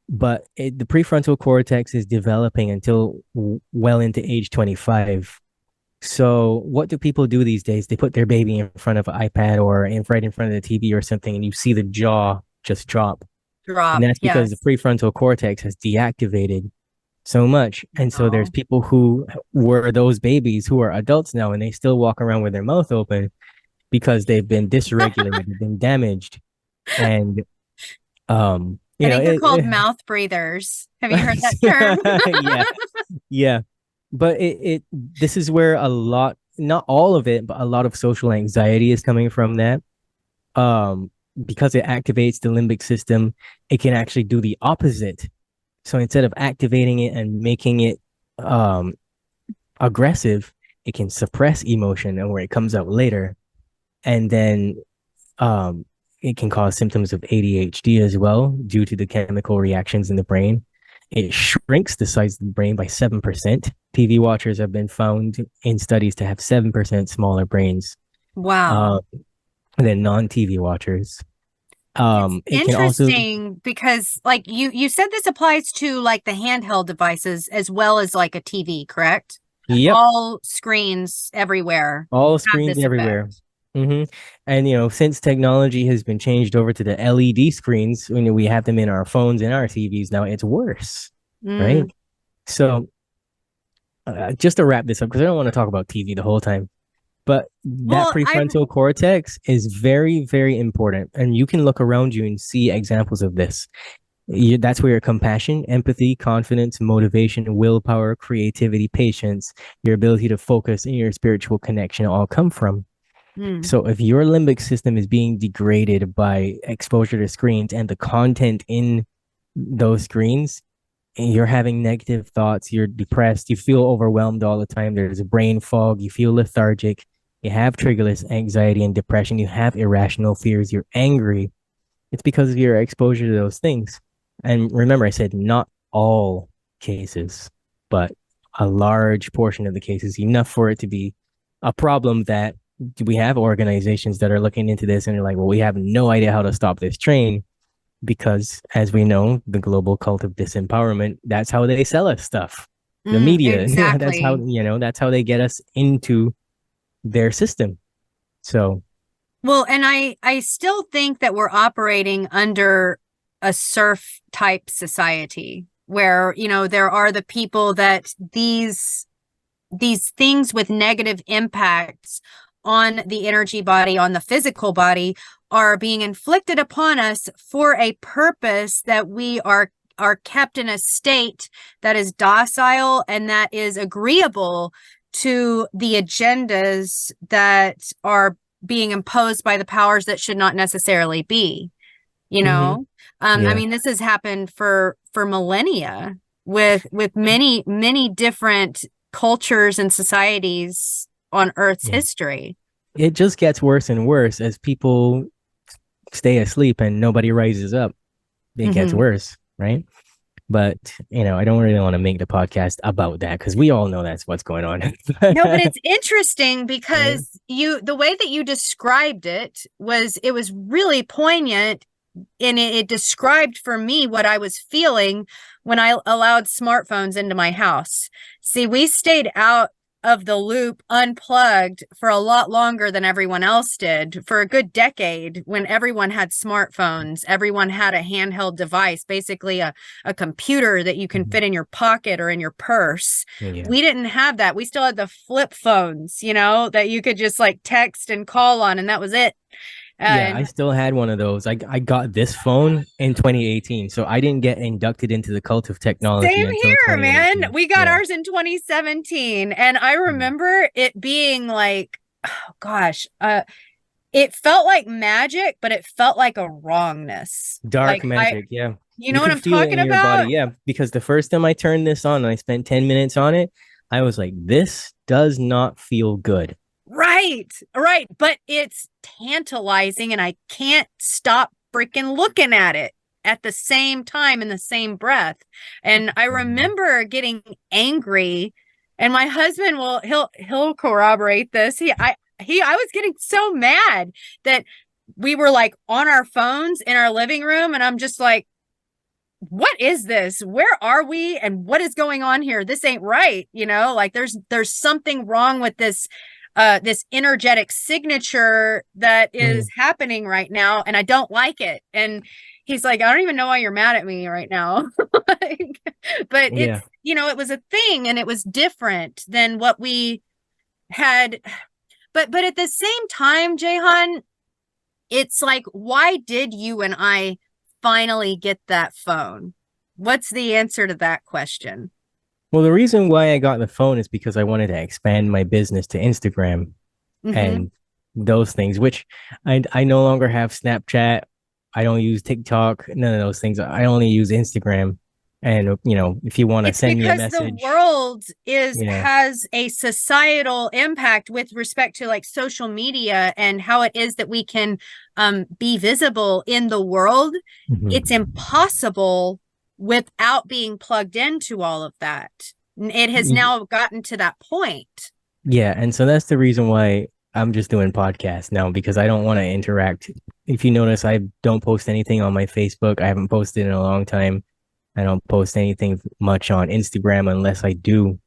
Speaker 2: but the prefrontal cortex is developing until well into age 25. So what do people do these days? They put their baby in front of an iPad or right in front of the TV or something, and you see the jaw just drop. And
Speaker 1: Drop.
Speaker 2: that's because the
Speaker 1: Yes.
Speaker 2: prefrontal cortex has deactivated so much. And so there's
Speaker 1: Oh.
Speaker 2: people who were those babies who are adults now, and they still walk around with their mouth open because they've been dysregulated, they've been damaged. And,
Speaker 1: I think they're called mouth breathers. Have you heard that term?
Speaker 2: yeah, yeah. But this is where a lot, not all of it, but a lot of social anxiety is coming from that. Um, because it activates the limbic system, it can actually do the opposite. So instead of activating it and making it um aggressive, it can suppress emotion and where it comes out later. And then um it can cause symptoms of ADHD as well due to the chemical reactions in the brain. It shrinks the size of the brain by 7%. TV watchers have been found in studies to have 7% smaller brains
Speaker 1: Wow.
Speaker 2: than non-TV watchers.
Speaker 1: It's
Speaker 2: It can also,
Speaker 1: interesting because like you said this applies to like the handheld devices as well as like a TV, correct?
Speaker 2: yep,
Speaker 1: All screens everywhere
Speaker 2: all
Speaker 1: have
Speaker 2: screens
Speaker 1: this
Speaker 2: everywhere.
Speaker 1: effect.
Speaker 2: hmm And since technology has been changed over to the LED screens, when we have them in our phones and our TVs now, it's worse, right?
Speaker 1: Mm.
Speaker 2: So, just to wrap this up, because I don't want to talk about TV the whole time, but that
Speaker 1: Well, I
Speaker 2: prefrontal cortex is very, very important, and you can look around you and see examples of this. That's where your compassion, empathy, confidence, motivation, willpower, creativity, patience, your ability to focus, and your spiritual connection all come from.
Speaker 1: mm,
Speaker 2: So if your limbic system is being degraded by exposure to screens and the content in those screens, and you're having negative thoughts, you're depressed, you feel overwhelmed all the time, there's a brain fog, you feel lethargic, you have triggerless anxiety and depression, you have irrational fears, you're angry, it's because of your exposure to those things. And remember, I said not all cases, but a large portion of the cases, enough for it to be a problem that we have organizations that are looking into this and they're like, well, we have no idea how to stop this train because, as we know, the global cult of disempowerment, that's how they sell us stuff. The media, that's how,
Speaker 1: exactly.
Speaker 2: that's how they get us into their system. So,
Speaker 1: Well, and I still think that we're operating under a serf type society where, there are the people that these things with negative impacts on the energy body, on the physical body, are being inflicted upon us for a purpose that we are kept in a state that is docile and that is agreeable to the agendas that are being imposed by the powers that should not necessarily be. you
Speaker 2: Hmm.
Speaker 1: know. I
Speaker 2: Yeah.
Speaker 1: mean, this has happened for millennia with many different cultures and societies on Earth's
Speaker 2: Yeah.
Speaker 1: history.
Speaker 2: It just gets worse and worse as people stay asleep and nobody rises up. It gets
Speaker 1: Hmm.
Speaker 2: worse, right? But I don't really want to make the podcast about that because we all know that's what's going on.
Speaker 1: No, but it's interesting
Speaker 2: Right?
Speaker 1: because the way that you described it was really poignant, and it described for me what I was feeling when I allowed smartphones into my house. See, we stayed out of the loop unplugged for a lot longer than everyone else did. For a good decade, when everyone had smartphones, everyone had a handheld device, basically a computer that you can
Speaker 2: Mhm.
Speaker 1: fit in your pocket or in your purse.
Speaker 2: Yeah.
Speaker 1: We didn't have that. We still had the flip phones, that you could just like text and call on, and that was it.
Speaker 2: Yeah, I
Speaker 1: And
Speaker 2: still had one of those. I got this phone in 2018, so I didn't get inducted into the cult of technology
Speaker 1: same
Speaker 2: until
Speaker 1: here, man.
Speaker 2: 2018.
Speaker 1: We got
Speaker 2: Yeah.
Speaker 1: ours in 2017. And I
Speaker 2: Mhm.
Speaker 1: remember it being like, oh gosh, it felt like magic, but it felt like a wrongness.
Speaker 2: Dark magic, yeah.
Speaker 1: You
Speaker 2: You
Speaker 1: know what
Speaker 2: could
Speaker 1: I'm
Speaker 2: feel it
Speaker 1: talking
Speaker 2: in your body,
Speaker 1: about?
Speaker 2: yeah. Because the first time I turned this on and I spent 10 minutes on it, I was like, this does not feel good.
Speaker 1: Right, right. But it's tantalizing, and I can't stop freaking looking at it at the same time in the same breath. And I
Speaker 2: Mhm.
Speaker 1: remember getting angry, and my husband will he'll corroborate this. I was getting so mad that we were like on our phones in our living room, and I'm just like, what is this? Where are we? And what is going on here? This ain't right. Like there's something wrong with this energetic signature that is
Speaker 2: Mhm.
Speaker 1: happening right now, and I don't like it. And he's like, I don't even know why you're mad at me right now. Like, but
Speaker 2: Yeah.
Speaker 1: it was a thing, and it was different than what we had. But at the same time, Jehan, it's like, why did you and I finally get that phone? What's the answer to that question?
Speaker 2: Well, the reason why I got the phone is because I wanted to expand my business to Instagram
Speaker 1: Mm-hmm.
Speaker 2: and those things, which I no longer have Snapchat. I don't use TikTok, none of those things. I only use Instagram. And if you want to
Speaker 1: It's
Speaker 2: send me a
Speaker 1: because the
Speaker 2: message,
Speaker 1: world is
Speaker 2: yeah.
Speaker 1: has a societal impact with respect to like social media and how it is that we can be visible in the world. It's
Speaker 2: Mhm.
Speaker 1: impossible without being plugged into all of that. It has now gotten to that point.
Speaker 2: Yeah, and so that's the reason why I'm just doing podcasts now because I don't want to interact. If you notice, I don't post anything on my Facebook. I haven't posted in a long time. I don't post anything much on Instagram unless I do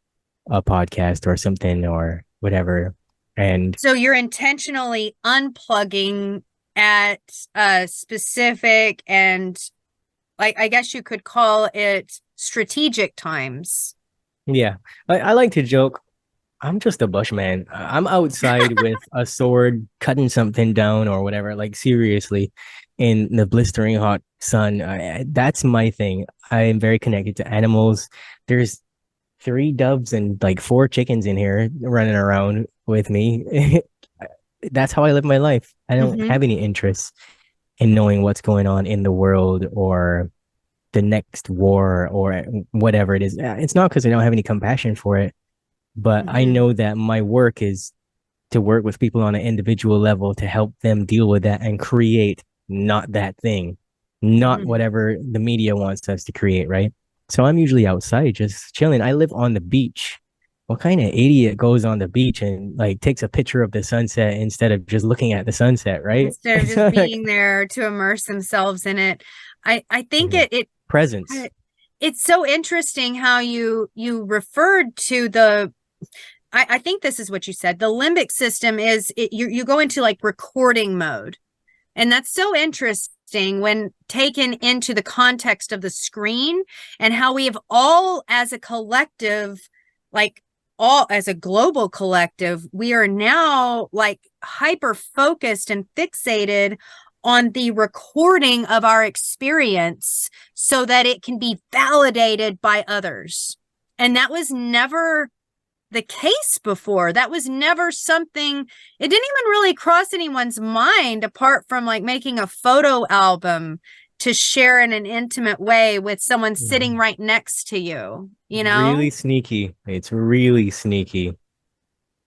Speaker 2: a podcast or something or whatever. And
Speaker 1: So you're intentionally unplugging at a specific and, like, I guess you could call it strategic times.
Speaker 2: yeah, I like to joke. I'm just a bushman. I'm outside with a sword, cutting something down or whatever. Like seriously, in the blistering hot sun. That's my thing. I am very connected to animals. There's three doves and like four chickens in here running around with me. That's how I live my life. I don't
Speaker 1: Mm-hmm.
Speaker 2: have any interest in knowing what's going on in the world or the next war or whatever it is. It's not because I don't have any compassion for it, but I
Speaker 1: Mm-hmm.
Speaker 2: know that my work is to work with people on an individual level to help them deal with that and create not that thing, not
Speaker 1: Mm-hmm.
Speaker 2: whatever the media wants us to create, right? So I'm usually outside just chilling. I live on the beach. What kind of idiot goes on the beach and like takes a picture of the sunset instead of just looking at the sunset, right?
Speaker 1: Instead of
Speaker 2: It's
Speaker 1: just
Speaker 2: like
Speaker 1: being there to immerse themselves in it. I think
Speaker 2: yeah. Presence.
Speaker 1: it's so interesting how you referred to I think this is what you said. The limbic system is you go into like recording mode. And that's so interesting when taken into the context of the screen and how we have all as a collective, like all as a global collective, we are now like hyper focused and fixated on the recording of our experience so that it can be validated by others. And that was never the case before. That was never something, it didn't even really cross anyone's mind apart from like making a photo album to share in an intimate way with someone sitting
Speaker 2: Mhm.
Speaker 1: right next to you, you know?
Speaker 2: Really sneaky. It's really sneaky.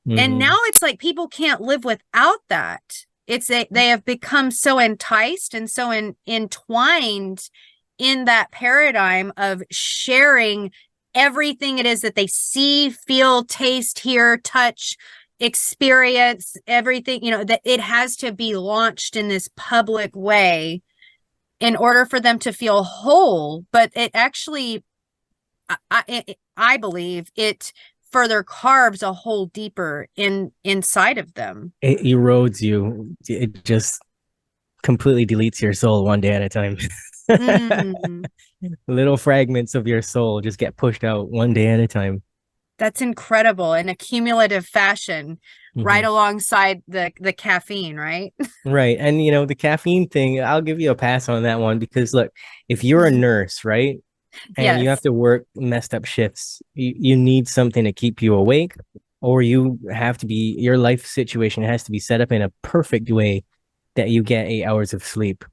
Speaker 1: And now
Speaker 2: Hmm.
Speaker 1: it's like people can't live without that. They have become so enticed and so entwined in that paradigm of sharing everything it is that they see, feel, taste, hear, touch, experience, everything, that it has to be launched in this public way in order for them to feel whole. But it actually, I believe it further carves a hole deeper inside of them.
Speaker 2: It erodes you. It just completely deletes your soul one day at a time.
Speaker 1: Mm,
Speaker 2: Little fragments of your soul just get pushed out one day at a time.
Speaker 1: that's incredible in a cumulative fashion, right
Speaker 2: Hmm.
Speaker 1: alongside the caffeine, right?
Speaker 2: Right. And the caffeine thing, I'll give you a pass on that one because look, if you're a nurse, right, and you have
Speaker 1: Yes.
Speaker 2: to work messed up shifts, you need something to keep you awake, or you have to be, your life situation has to be set up in a perfect way that you get 8 hours of sleep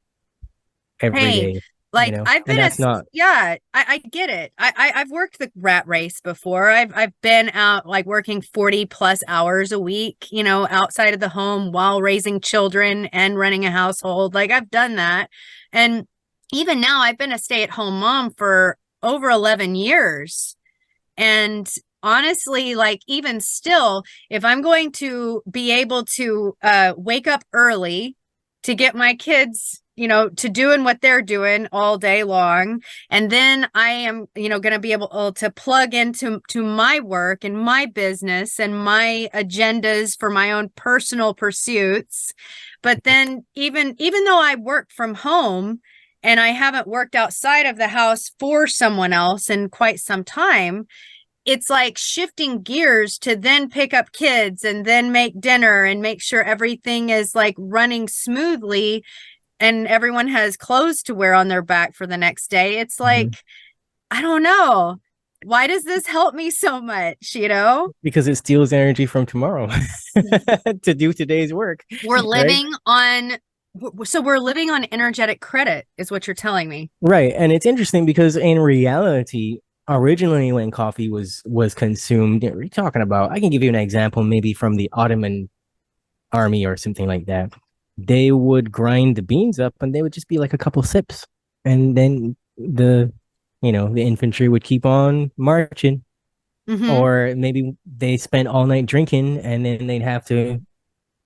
Speaker 2: every
Speaker 1: Hey,
Speaker 2: day,
Speaker 1: like I've
Speaker 2: and
Speaker 1: been
Speaker 2: that's not.
Speaker 1: yeah, I get it. I've worked the rat race before. I've been out like working 40 plus hours a week, outside of the home while raising children and running a household. Like I've done that. And even now I've been a stay-at-home mom for over 11 years. And honestly, like even still, if I'm going to be able to wake up early to get my kids, to doing what they're doing all day long, and then I am, going to be able to plug into my work and my business and my agendas for my own personal pursuits. But then even though I work from home and I haven't worked outside of the house for someone else in quite some time, it's like shifting gears to then pick up kids and then make dinner and make sure everything is like running smoothly and everyone has clothes to wear on their back for the next day. It's
Speaker 2: Mhm.
Speaker 1: like, I don't know. Why does this help me so much,
Speaker 2: Because it steals energy from tomorrow to do today's work,
Speaker 1: We're
Speaker 2: right?
Speaker 1: living on we're living on energetic credit is what you're telling me.
Speaker 2: Right. And it's interesting because in reality, originally when coffee was consumed, we're talking about, I can give you an example maybe from the Ottoman army or something like that. They would grind the beans up and they would just be like a couple sips. And then the infantry would keep on marching.
Speaker 1: Mm-hmm.
Speaker 2: Or maybe they spent all night drinking and then they'd have to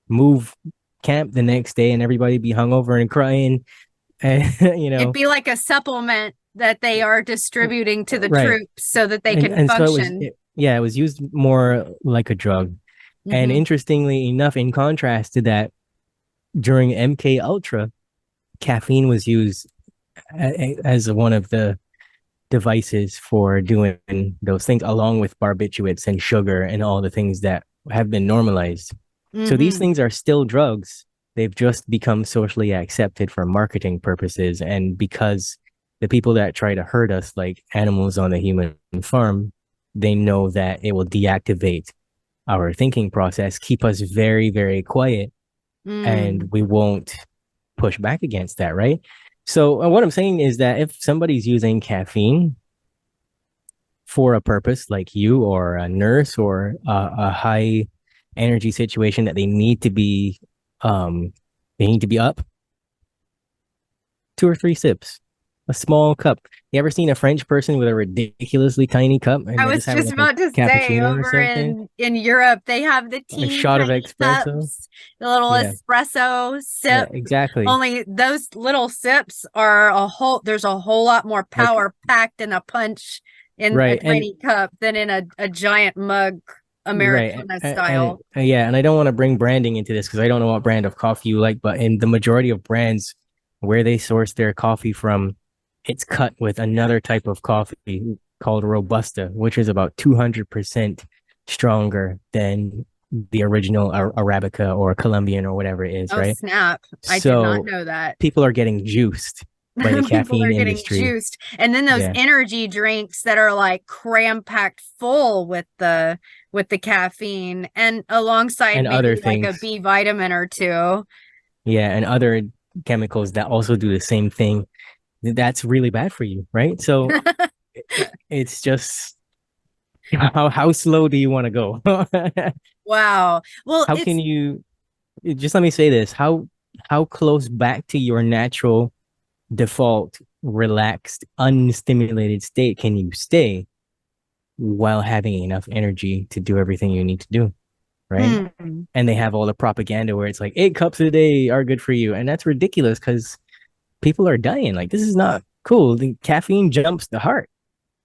Speaker 2: move camp the next day and everybody be hungover and crying. And
Speaker 1: It'd be like a supplement that they are distributing to the
Speaker 2: right.
Speaker 1: troops so that they can
Speaker 2: And so
Speaker 1: function.
Speaker 2: yeah, it was used more like a drug. And
Speaker 1: Mm-hmm.
Speaker 2: interestingly enough, in contrast to that, during MK Ultra, caffeine was used as one of the devices for doing those things, along with barbiturates and sugar and all the things that have been normalized. So these
Speaker 1: Mm-hmm.
Speaker 2: things are still drugs. They've just become socially accepted for marketing purposes. And because the people that try to hurt us, like animals on the human farm, they know that it will deactivate our thinking process, keep us very, very quiet, and
Speaker 1: Mm.
Speaker 2: we won't push back against that, right? So, what I'm saying is that if somebody's using caffeine for a purpose, like you or a nurse or a high energy situation that um, they need to be up, 2 or 3 sips, a small cup. You ever seen a French person with a ridiculously tiny cup and
Speaker 1: I
Speaker 2: they're
Speaker 1: was
Speaker 2: just having
Speaker 1: just
Speaker 2: like a
Speaker 1: about to say
Speaker 2: cappuccino or
Speaker 1: over
Speaker 2: something?
Speaker 1: in Europe, they have the
Speaker 2: A
Speaker 1: teeny
Speaker 2: shot of
Speaker 1: tiny
Speaker 2: espresso?
Speaker 1: cups, the little
Speaker 2: Yeah,
Speaker 1: espresso
Speaker 2: yeah,
Speaker 1: sip.
Speaker 2: exactly.
Speaker 1: Only those little sips are there's a whole lot more
Speaker 2: Like,
Speaker 1: power packed in a punch in a
Speaker 2: right. And
Speaker 1: tiny cup than in a giant mug,
Speaker 2: right.
Speaker 1: Americana style.
Speaker 2: Yeah, and I don't want to bring branding into this because I don't know what brand of coffee you like, but in the majority of brands where they source their coffee from, it's cut with another type of coffee called Robusta, which is about 200% stronger than the original Arabica or Colombian or whatever it is,
Speaker 1: Oh,
Speaker 2: right?
Speaker 1: snap. I did not
Speaker 2: So
Speaker 1: know that.
Speaker 2: people are getting juiced by the
Speaker 1: People
Speaker 2: caffeine
Speaker 1: are getting
Speaker 2: industry.
Speaker 1: juiced. And then those
Speaker 2: Yeah.
Speaker 1: energy drinks that are like cram packed full with with the caffeine and alongside
Speaker 2: and other
Speaker 1: maybe like a
Speaker 2: things.
Speaker 1: B vitamin or two.
Speaker 2: Yeah, and other chemicals that also do the same thing. That's really bad for you, right? So it's just how slow do you want to go?
Speaker 1: Wow. Well,
Speaker 2: How can
Speaker 1: it's
Speaker 2: you just let me say this? How close back to your natural default relaxed unstimulated state can you stay while having enough energy to do everything you need to do, right?
Speaker 1: hmm.
Speaker 2: And they have all the propaganda where it's like 8 cups a day are good for you, and that's ridiculous because people are dying. Like this is not cool. The caffeine jumps the heart.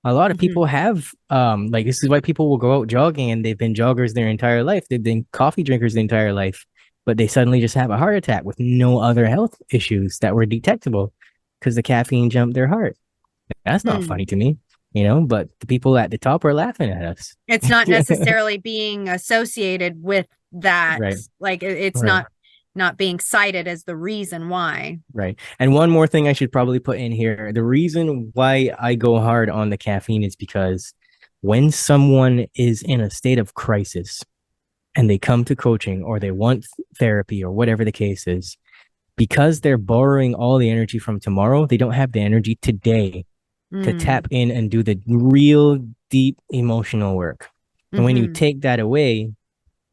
Speaker 2: A lot of
Speaker 1: Hmm.
Speaker 2: people have like this is why people will go out jogging and they've been joggers their entire life. They've been coffee drinkers their entire life, but they suddenly just have a heart attack with no other health issues that were detectable because the caffeine jumped their heart. That's not
Speaker 1: Hmm.
Speaker 2: funny to me, but the people at the top are laughing at us.
Speaker 1: It's not necessarily being associated with that.
Speaker 2: Right,
Speaker 1: Like it's
Speaker 2: right,
Speaker 1: not being cited as the reason why.
Speaker 2: right. And one more thing I should probably put in here. The reason why I go hard on the caffeine is because when someone is in a state of crisis, and they come to coaching or they want therapy or whatever the case is, because they're borrowing all the energy from tomorrow, they don't have the energy today to
Speaker 1: Mm.
Speaker 2: tap in and do the real deep emotional work. And when you
Speaker 1: Hmm.
Speaker 2: take that away,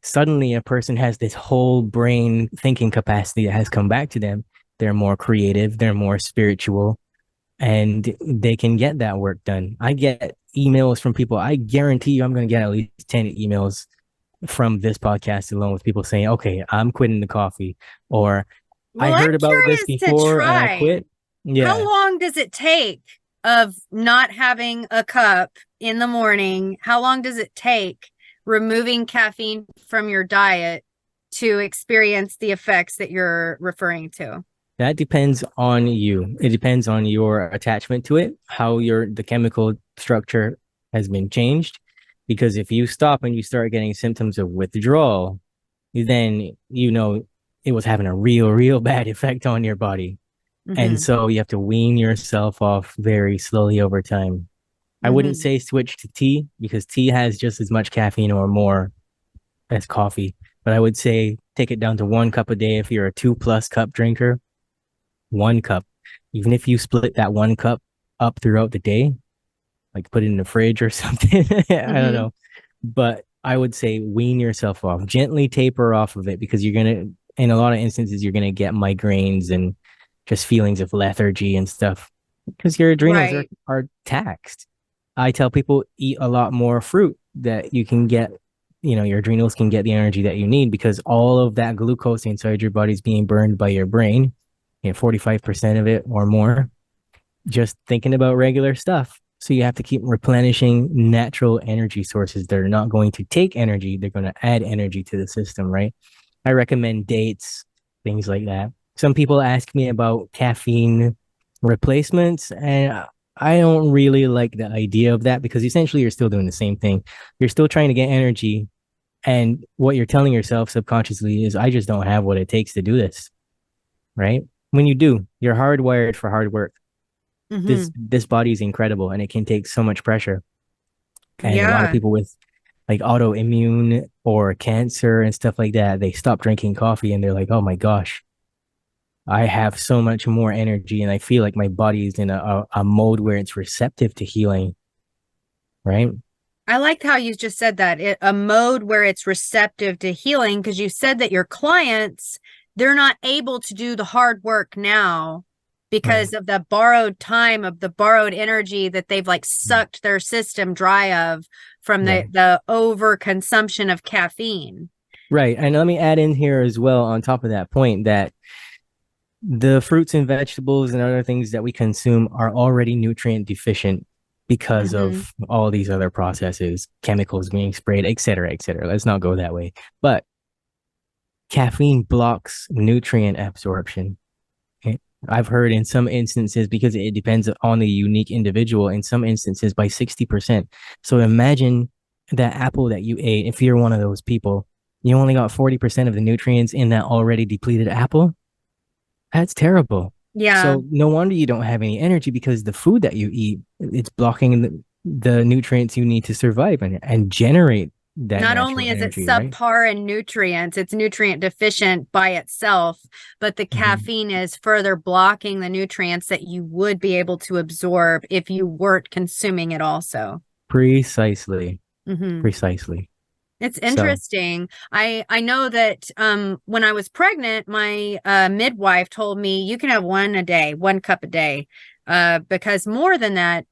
Speaker 2: suddenly a person has this whole brain thinking capacity that has come back to them. They're more creative, they're more spiritual, and they can get that work done. I get emails from people. I guarantee you, I'm going to get at least 10 emails from this podcast alone with people saying, okay, I'm quitting the coffee, or I
Speaker 1: Well, I'm
Speaker 2: heard about this
Speaker 1: curious to
Speaker 2: before and I
Speaker 1: try.
Speaker 2: quit.
Speaker 1: How
Speaker 2: Yeah,
Speaker 1: long does it take of not having a cup in the morning? How long does it take removing caffeine from your diet to experience the effects that you're referring to?
Speaker 2: that depends on you. It depends on your attachment to it, how the chemical structure has been changed. Because if you stop and you start getting symptoms of withdrawal, then it was having a real bad effect on your body. And
Speaker 1: Hmm.
Speaker 2: so you have to wean yourself off very slowly over time. I wouldn't
Speaker 1: Hmm.
Speaker 2: say switch to tea because tea has just as much caffeine or more as coffee. But I would say take it down to 1 cup a day if you're a 2+ cup drinker. 1 cup. Even if you split that 1 cup up throughout the day, like put it in the fridge or something. I don't
Speaker 1: Hmm.
Speaker 2: know. But I would say wean yourself off, gently taper off of it because in a lot of instances, you're gonna get migraines and just feelings of lethargy and stuff because your adrenals are,
Speaker 1: Right.
Speaker 2: are taxed. I tell people eat a lot more fruit that you can get, your adrenals can get the energy that you need because all of that glucose inside your body is being burned by your brain, 45% of it or more just thinking about regular stuff. So you have to keep replenishing natural energy sources that are not going to take energy, they're going to add energy to the system, right? I recommend dates, things like that. Some people ask me about caffeine replacements, and I don't really like the idea of that because essentially you're still doing the same thing. You're still trying to get energy, and what you're telling yourself subconsciously is, I just don't have what it takes to do this, right? When you do, you're hardwired for hard work. this
Speaker 1: Hmm.
Speaker 2: this body is incredible and it can take so much pressure. And a lot of
Speaker 1: Yeah.
Speaker 2: people with like autoimmune or cancer and stuff like that, they stop drinking coffee and they're like, oh my gosh, I have so much more energy and I feel like my body is in a mode where it's receptive to healing, right?
Speaker 1: I like how you just said that a mode where it's receptive to healing, because you said that your clients, they're not able to do the hard work now
Speaker 2: Right.
Speaker 1: because of the borrowed time, of the borrowed energy that they've like sucked their system dry of from
Speaker 2: Right.
Speaker 1: the over consumption of caffeine.
Speaker 2: Right. And let me add in here as well on top of that point that the fruits and vegetables and other things that we consume are already nutrient deficient because
Speaker 1: Hmm.
Speaker 2: of all these other processes, chemicals being sprayed, et cetera, et cetera. Let's not go that way. But caffeine blocks nutrient absorption. Okay? I've heard in some instances, because it depends on the unique individual, in some instances by 60%. So imagine that apple that you ate, if you're one of those people, you only got 40% of the nutrients in that already depleted apple. That's terrible.
Speaker 1: Yeah.
Speaker 2: So no wonder you don't have any energy because the food that you eat, it's blocking the nutrients you need to survive and generate. that
Speaker 1: Not
Speaker 2: natural
Speaker 1: only is it
Speaker 2: energy, right?
Speaker 1: subpar in nutrients, it's nutrient deficient by itself, but the
Speaker 2: Hmm.
Speaker 1: caffeine is further blocking the nutrients that you would be able to absorb if you weren't consuming it also.
Speaker 2: Precisely.
Speaker 1: Hmm.
Speaker 2: Precisely.
Speaker 1: It's
Speaker 2: So,
Speaker 1: interesting. I know that when I was pregnant, my midwife told me you can have one a day, 1 cup a day, because more than that,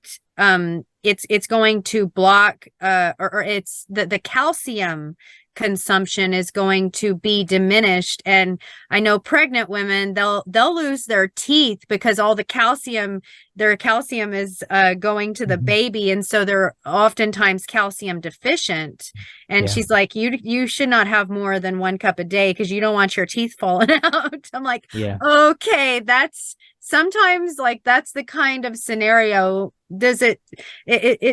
Speaker 1: it's going to block or it's the calcium consumption is going to be diminished. And I know pregnant women they'll lose their teeth because all the calcium their calcium is going to the
Speaker 2: mhm,
Speaker 1: baby, and so they're oftentimes calcium deficient. And
Speaker 2: yeah,
Speaker 1: she's like, you should not have more than 1 cup a day because you don't want your teeth falling out. I'm like,
Speaker 2: yeah.
Speaker 1: okay, that's sometimes like that's the kind of scenario. Does it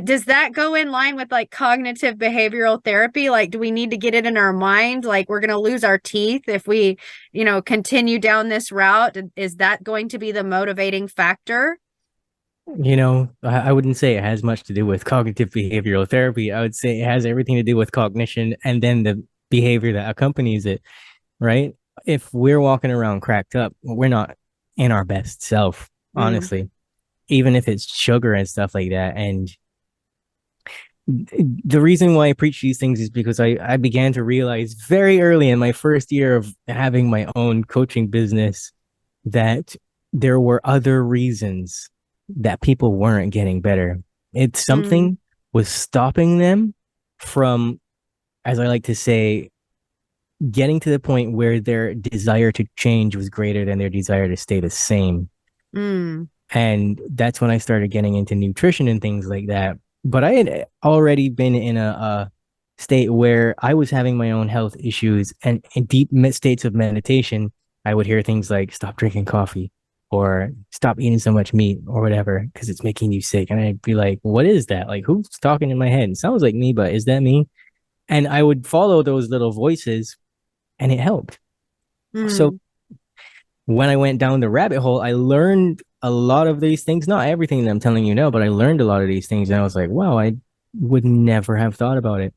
Speaker 1: does that go in line with like cognitive behavioral therapy? Like, do we need to get it in our mind? Like, we're going to lose our teeth if we, continue down this route. Is that going to be the motivating factor?
Speaker 2: I wouldn't say it has much to do with cognitive behavioral therapy. I would say it has everything to do with cognition and then the behavior that accompanies it, right? If we're walking around cracked up, we're not in our best self,
Speaker 1: Mm,
Speaker 2: honestly, even if it's sugar and stuff like that. And the reason why I preach these things is because I began to realize very early in my first year of having my own coaching business that there were other reasons that people weren't getting better. It's
Speaker 1: mm,
Speaker 2: something was stopping them from, as I like to say, getting to the point where their desire to change was greater than their desire to stay the same.
Speaker 1: mm,
Speaker 2: And that's when I started getting into nutrition and things like that. But I had already been in a state where I was having my own health issues, and in deep states of meditation, I would hear things like stop drinking coffee or stop eating so much meat or whatever because it's making you sick. And I'd be like, what is that? Like, who's talking in my head? It sounds like me, but is that me? And I would follow those little voices and it helped. So
Speaker 1: mm,
Speaker 2: when I went down the rabbit hole, I learned a lot of these things. Not everything that I'm telling you now, but I learned a lot of these things. And I was like, wow, I would never have thought about it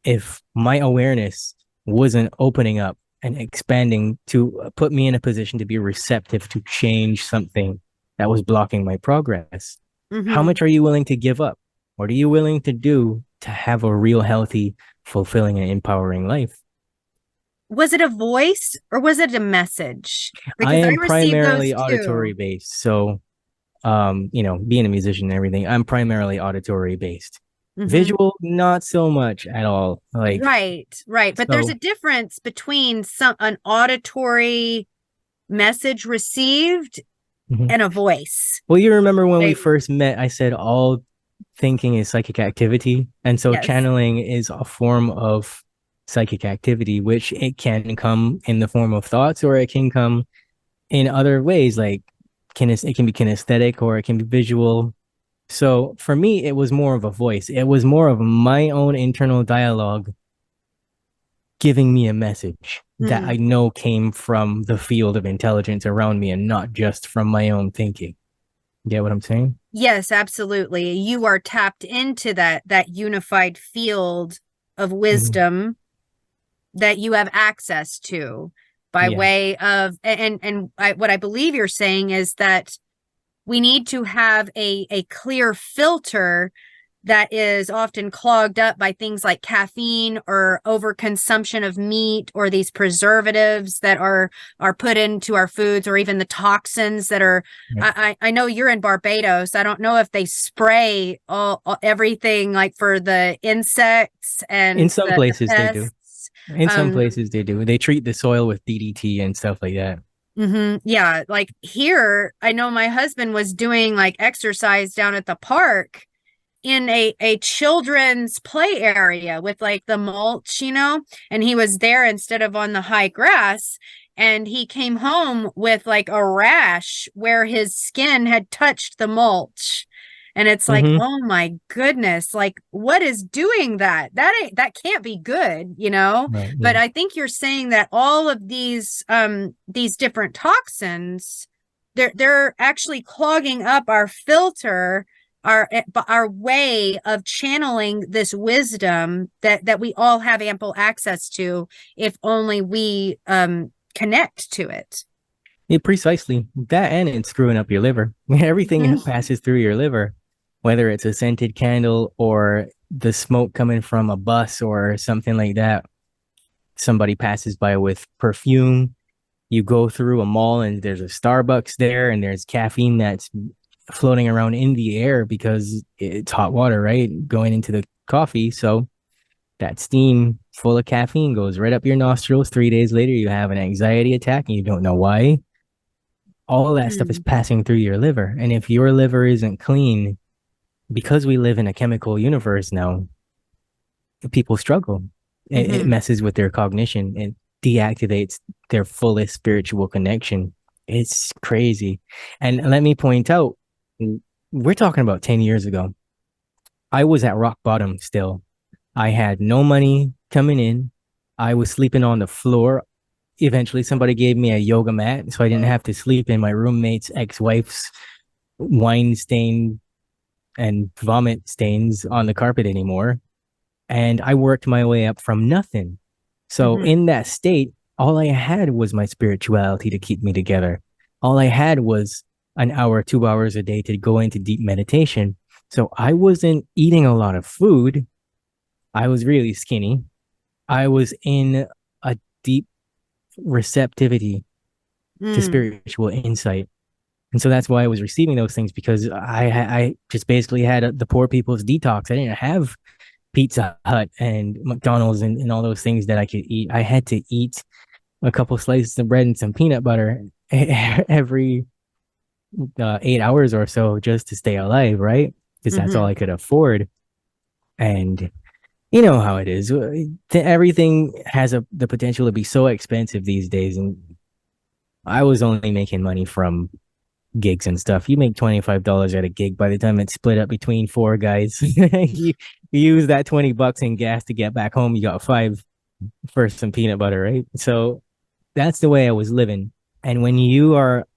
Speaker 2: if my awareness wasn't opening up and expanding to put me in a position to be receptive to change something that was blocking my progress. How
Speaker 1: mm-hmm.
Speaker 2: much are you willing to give up? What are you willing to do to have a real healthy, fulfilling, and empowering life?
Speaker 1: Was it a voice or was it a message?
Speaker 2: I
Speaker 1: Because I
Speaker 2: am
Speaker 1: received those
Speaker 2: primarily auditory
Speaker 1: too.
Speaker 2: based. So being a musician and everything, I'm primarily auditory based.
Speaker 1: Hmm.
Speaker 2: Visual, not so much at all. Like,
Speaker 1: Right, right. But there's a
Speaker 2: so,
Speaker 1: difference between an auditory message received
Speaker 2: mhm.
Speaker 1: and a voice.
Speaker 2: Well, you remember when we
Speaker 1: Right.
Speaker 2: first met, I said all thinking is psychic activity. And so
Speaker 1: Yes.
Speaker 2: channeling is a form of psychic activity, which it can come in the form of thoughts or it can come in other ways, like it can be kinesthetic or it can be visual. So for me, it was more of a voice. It was more of my own internal dialogue giving me a message that I
Speaker 1: Mm.
Speaker 2: know came from the field of intelligence around me and not just from my own thinking. You get what I'm saying?
Speaker 1: Yes, absolutely. You are tapped into that unified field of
Speaker 2: Mhm.
Speaker 1: wisdom that you have access to by
Speaker 2: Yeah.
Speaker 1: way of what I believe you're saying is that we need to have a clear filter that is often clogged up by things like caffeine or overconsumption of meat or these preservatives that are put into our foods, or even the toxins that are.
Speaker 2: Yeah.
Speaker 1: I know you're in Barbados. I don't know if they spray everything like for the insects
Speaker 2: In
Speaker 1: and
Speaker 2: some
Speaker 1: the
Speaker 2: places they do.
Speaker 1: pests.
Speaker 2: In some
Speaker 1: um
Speaker 2: places they do. They treat the soil with DDT and stuff like that.
Speaker 1: yeah, like here I know my husband was doing like exercise down at the park in a children's play area with like the mulch, and he was there instead of on the high grass. And he came home with like a rash where his skin had touched the mulch. And it's like,
Speaker 2: Mm-hmm.
Speaker 1: oh my goodness, like what is doing that? That can't be good,
Speaker 2: Right.
Speaker 1: But
Speaker 2: Yeah.
Speaker 1: I think you're saying that all of these different toxins, they're actually clogging up our filter our way of channeling this wisdom that we all have ample access to if only we connect to it.
Speaker 2: Yeah, precisely that, and it's screwing up your liver. Everything
Speaker 1: Mhm.
Speaker 2: passes through your liver, whether it's a scented candle or the smoke coming from a bus or something like that. Somebody passes by with perfume. You go through a mall and there's a Starbucks there, and there's caffeine that's floating around in the air because it's hot water, right? Going into the coffee. So that steam full of caffeine goes right up your nostrils. 3 days later, you have an anxiety attack and you don't know why. All that stuff is
Speaker 1: Mm.
Speaker 2: passing through your liver. And if your liver isn't clean, because we live in a chemical universe now, people struggle. It
Speaker 1: Hmm.
Speaker 2: messes with their cognition. It deactivates their fullest spiritual connection. It's crazy. And let me point out, we're talking about 10 years ago. I was at rock bottom still. I had no money coming in. I was sleeping on the floor. Eventually, somebody gave me a yoga mat so I didn't have to sleep in my roommate's ex wife's wine stain and vomit stains on the carpet anymore. And I worked my way up from nothing. So
Speaker 1: Hmm.
Speaker 2: in that state, all I had was my spirituality to keep me together. All I had was an hour, 2 hours a day to go into deep meditation. So I wasn't eating a lot of food. I was really skinny. I was in a deep receptivity to
Speaker 1: Mm.
Speaker 2: spiritual insight. And so that's why I was receiving those things, because I just basically had the poor people's detox. I didn't have Pizza Hut and McDonald's and all those things that I could eat. I had to eat a couple slices of bread and some peanut butter every 8 hours or so just to stay alive, right? Because that's all
Speaker 1: Hmm.
Speaker 2: I could afford. And you know how it is. Everything has the potential to be so expensive these days. And I was only making money from gigs and stuff. You make $25 at a gig. By the time it's split up between four guys, you use that $20 in gas to get back home. You got five for some peanut butter, right? So that's the way I was living. And when you are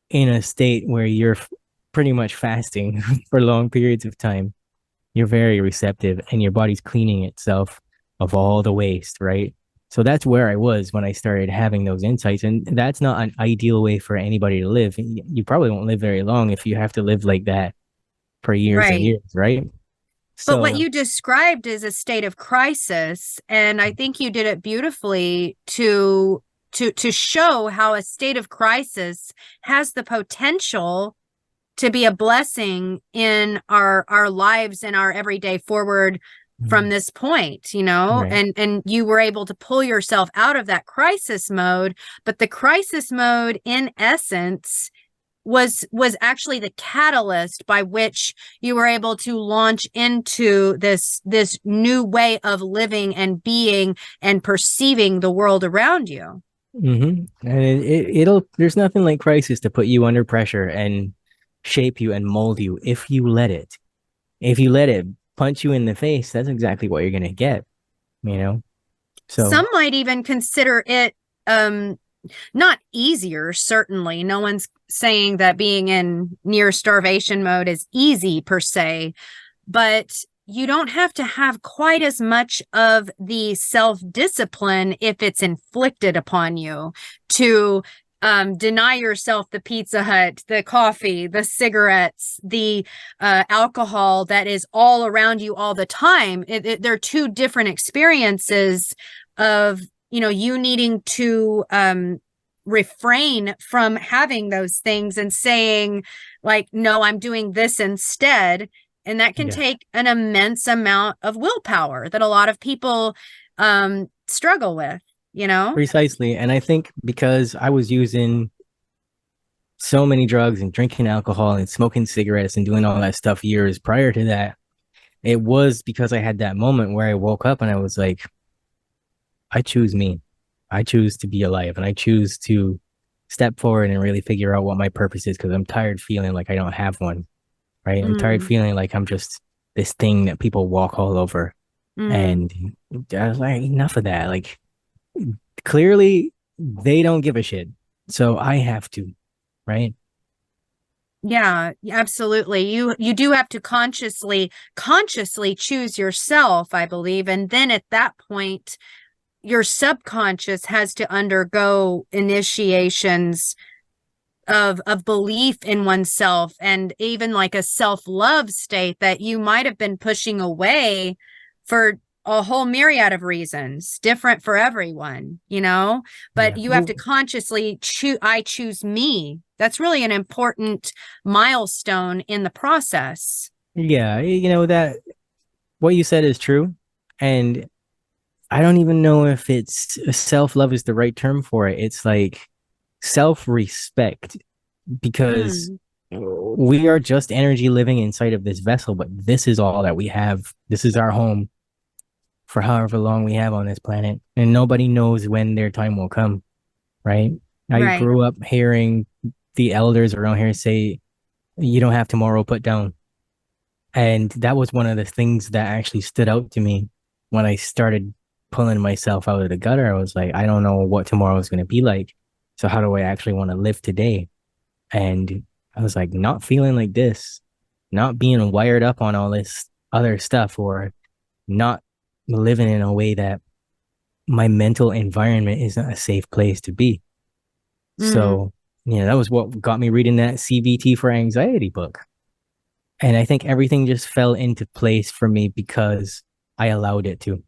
Speaker 2: in a state where you're pretty much fasting for long periods of time, you're very receptive and your body's cleaning itself of all the waste, right? So that's where I was when I started having those insights. And that's not an ideal way for anybody to live. You probably won't live very long if you have to live like that for years and
Speaker 1: Right.
Speaker 2: years, right?
Speaker 1: But what
Speaker 2: So,
Speaker 1: you described is a state of crisis, and I think you did it beautifully to show how a state of crisis has the potential to be a blessing in our lives and our everyday forward from this point,
Speaker 2: right.
Speaker 1: and you were able to pull yourself out of that crisis mode, but the crisis mode in essence was actually the catalyst by which you were able to launch into this new way of living and being and perceiving the world around you.
Speaker 2: And it'll, there's nothing like crisis to put you under pressure and shape you and mold you if you let it. If you let it punch you in the face, that's exactly what you're gonna get, you know? So
Speaker 1: Some might even consider it um not easier, certainly. No one's saying that being in near starvation mode is easy per se, but you don't have to have quite as much of the self discipline if it's inflicted upon you to deny yourself the Pizza Hut, the coffee, the cigarettes, the alcohol that is all around you all the time. They're two different experiences of you needing to refrain from having those things and saying like, no, I'm doing this instead, and that can
Speaker 2: yeah,
Speaker 1: take an immense amount of willpower that a lot of people struggle with, you know?
Speaker 2: precisely. And I think because I was using so many drugs and drinking alcohol and smoking cigarettes and doing all that stuff years prior to that, it was because I had that moment where I woke up and I was like, I choose me. I choose to be alive and I choose to step forward and really figure out what my purpose is, because I'm tired feeling like I don't have one, right? I'm tired
Speaker 1: Mm,
Speaker 2: feeling like I'm just this thing that people walk all over.
Speaker 1: mm.
Speaker 2: And I was like, enough of that. Like, clearly, they don't give a shit. So I have to, right?
Speaker 1: Yeah, absolutely. You do have to consciously choose yourself, I believe. And then at that point, your subconscious has to undergo initiations of belief in oneself, and even like a self-love state that you might have been pushing away for a whole myriad of reasons, different for everyone, but
Speaker 2: Yeah.
Speaker 1: you have to
Speaker 2: Well,
Speaker 1: consciously choose. I choose me. That's really an important milestone in the process.
Speaker 2: yeah, that what you said is true. And I don't even know if it's self-love is the right term for it. It's like self-respect because
Speaker 1: Mm,
Speaker 2: we are just energy living inside of this vessel, but this is all that we have. This is our home for however long we have on this planet, and nobody knows when their time will come, right? I
Speaker 1: right.
Speaker 2: grew up hearing the elders around here say, "You don't have tomorrow, put down." And that was one of the things that actually stood out to me when I started pulling myself out of the gutter. I was like, I don't know what tomorrow is going to be like. So how do I actually want to live today? And I was like, not feeling like this, not being wired up on all this other stuff, or not living in a way that my mental environment isn't a safe place to be.
Speaker 1: Mm,
Speaker 2: So, that was what got me reading that CBT for anxiety book. And I think everything just fell into place for me because I allowed it to.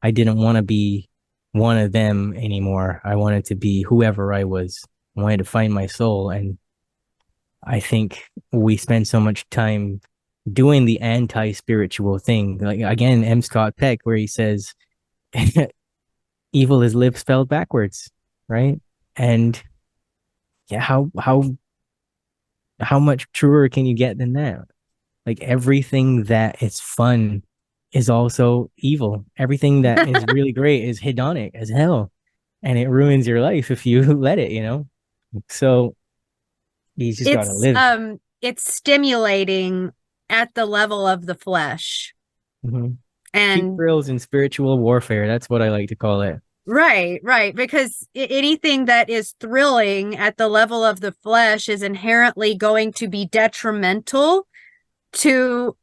Speaker 2: I didn't want to be one of them anymore. I wanted to be whoever I was. I wanted to find my soul. And I think we spend so much time doing the anti-spiritual thing. Like again, M. Scott Peck, where he says evil is live spelled backwards, right? And yeah, how much truer can you get than that? Like everything that is fun is also evil. Everything that is really great is hedonic as hell. And it ruins your life if you let it. So you just gotta live.
Speaker 1: it's stimulating at the level of the flesh.
Speaker 2: Mm-hmm. Cheap
Speaker 1: And
Speaker 2: thrills and spiritual warfare. That's what I like to call it.
Speaker 1: right, because anything that is thrilling at the level of the flesh is inherently going to be detrimental to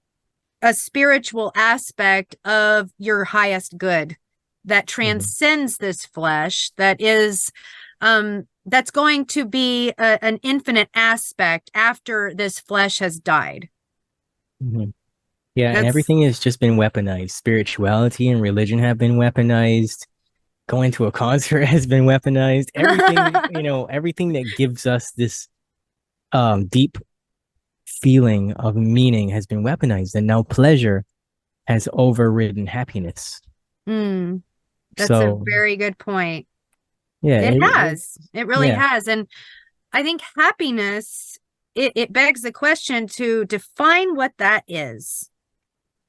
Speaker 1: a spiritual aspect of your highest good that
Speaker 2: Mm-hmm.
Speaker 1: transcends this flesh, that's going to be an infinite aspect after this flesh has died.
Speaker 2: Mm-hmm. Yeah, and
Speaker 1: That's
Speaker 2: everything has just been weaponized. Spirituality and religion have been weaponized. Going to a concert has been weaponized. Everything that gives us this deep feeling of meaning has been weaponized, and now pleasure has overridden happiness.
Speaker 1: mm, that's a
Speaker 2: So
Speaker 1: very good point.
Speaker 2: yeah,
Speaker 1: It has. It really
Speaker 2: yeah,
Speaker 1: has. And I think happiness, it begs the question to define what that is.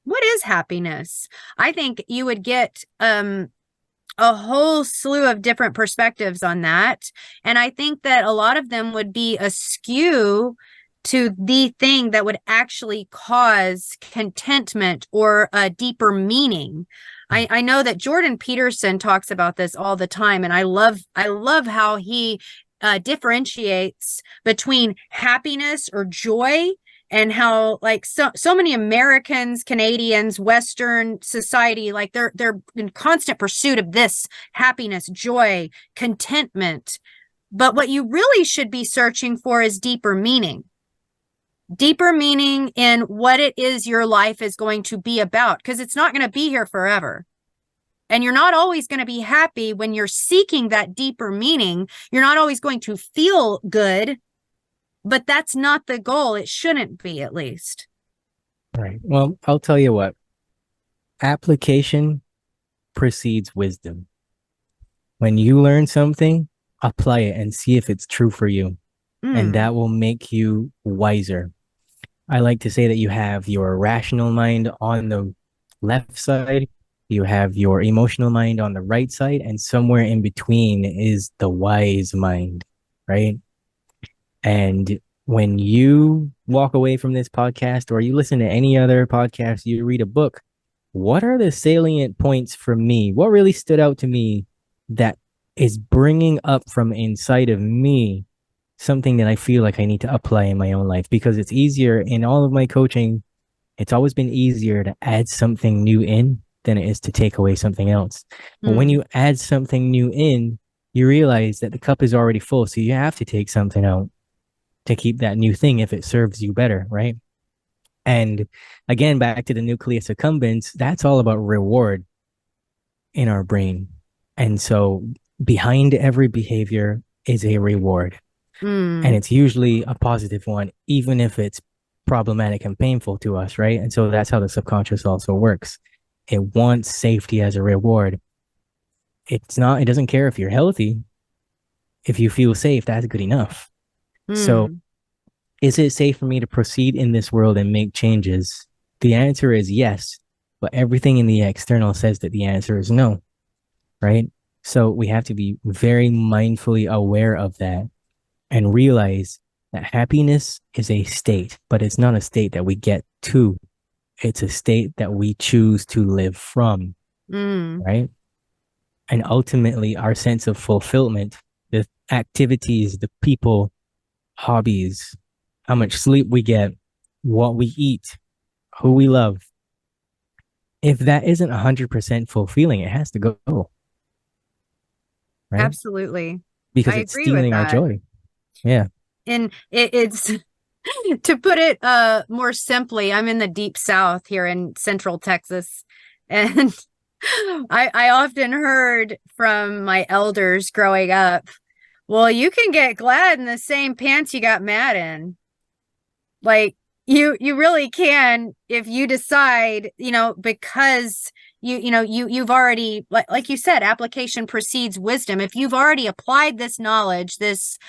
Speaker 1: What is happiness? I think you would get a whole slew of different perspectives on that. And I think that a lot of them would be askew to the thing that would actually cause contentment or a deeper meaning. I know that Jordan Peterson talks about this all the time, and I love how he differentiates between happiness or joy, and how like so many Americans, Canadians, Western society, like they're in constant pursuit of this happiness, joy, contentment. But what you really should be searching for is deeper meaning in what it is your life is going to be about, because it's not going to be here forever. And you're not always going to be happy when you're seeking that deeper meaning. You're not always going to feel good, but that's not the goal. It shouldn't be, at least.
Speaker 2: right. Well, I'll tell you what. Application precedes wisdom. When you learn something, apply it and see if it's true for you, and
Speaker 1: Mm,
Speaker 2: that will make you wiser. I like to say that you have your rational mind on the left side, you have your emotional mind on the right side, and somewhere in between is the wise mind, right? And when you walk away from this podcast or you listen to any other podcast, you read a book, what are the salient points for me? What really stood out to me that is bringing up from inside of me something that I feel like I need to apply in my own life because it's easier in all of my coaching. It's always been easier to add something new in than it is to take away something else. But when
Speaker 1: Mm,
Speaker 2: you add something new in, you realize that the cup is already full. So you have to take something out to keep that new thing if it serves you better, right? And again, back to the nucleus accumbens, that's all about reward in our brain. And so behind every behavior is a reward. And
Speaker 1: mm,
Speaker 2: it's usually a positive one, even if it's problematic and painful to us, right? And so that's how the subconscious also works. It wants safety as a reward. It doesn't care if you're healthy. If you feel safe, that's good enough. So,
Speaker 1: mm,
Speaker 2: is it safe for me to proceed in this world and make changes? The answer is yes, but everything in the external says that the answer is no, right? So, we have to be very mindfully aware of that and realize that happiness is a state, but it's not a state that we get to. It's a state that we choose to live from,
Speaker 1: mm.
Speaker 2: right? And ultimately, our sense of fulfillment, the activities, the people, hobbies, how much sleep we get, what we eat, who we love. If that isn't 100% fulfilling, it has to go, right?
Speaker 1: Absolutely. I
Speaker 2: Because it's
Speaker 1: agree with
Speaker 2: stealing our
Speaker 1: that.
Speaker 2: joy. Yeah.
Speaker 1: And it's to put it more simply, I'm in the deep south here in central Texas. And I often heard from my elders growing up, well, you can get glad in the same pants you got mad in. Like you really can if you decide, because you've already, like you said, application precedes wisdom. If you've already applied this knowledge, these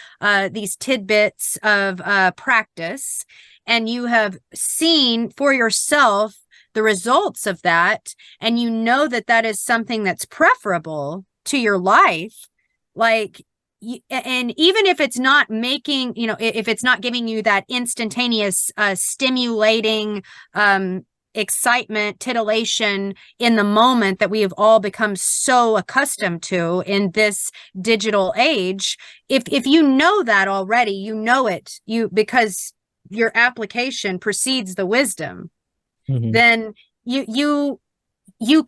Speaker 1: tidbits of practice, and you have seen for yourself the results of that, and you know that that is something that's preferable to your life, like, and even if it's not making, if it's not giving you that instantaneous stimulating excitement, titillation in the moment that we have all become so accustomed to in this digital age, if you know that already, you know it, you because your application precedes the wisdom,
Speaker 2: Mm-hmm.
Speaker 1: then you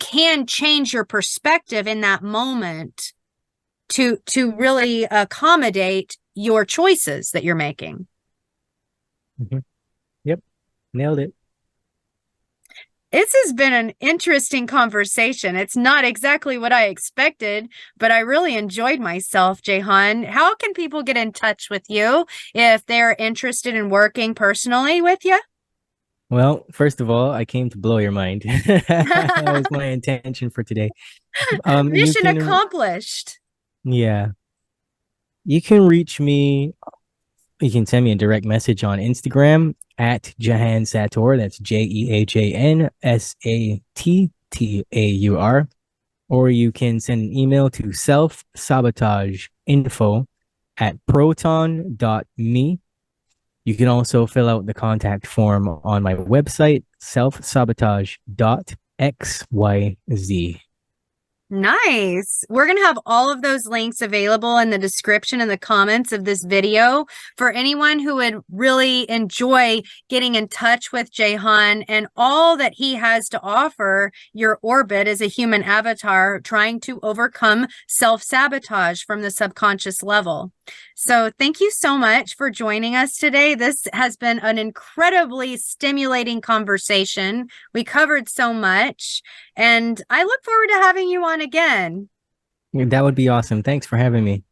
Speaker 1: can change your perspective in that moment to really accommodate your choices that you're making.
Speaker 2: Mm-hmm. Yep. Nailed it.
Speaker 1: This has been an interesting conversation. It's not exactly what I expected, but I really enjoyed myself, Jehan. How can people get in touch with you if they're interested in working personally with you?
Speaker 2: Well, first of all, I came to blow your mind. That was my intention for today. You
Speaker 1: Mission
Speaker 2: can,
Speaker 1: accomplished.
Speaker 2: yeah, you can reach me. You can send me a direct message on Instagram at Jehan Sattaur. That's JehanSattaur. Or you can send an email to selfsabotageinfo at proton.me. You can also fill out the contact form on my website, selfsabotage.xyz.
Speaker 1: Nice. We're going to have all of those links available in the description and the comments of this video for anyone who would really enjoy getting in touch with Jehan and all that he has to offer your orbit as a human avatar trying to overcome self-sabotage from the subconscious level. So thank you so much for joining us today. This has been an incredibly stimulating conversation. We covered so much. And I look forward to having you on again.
Speaker 2: That would be awesome. Thanks for having me.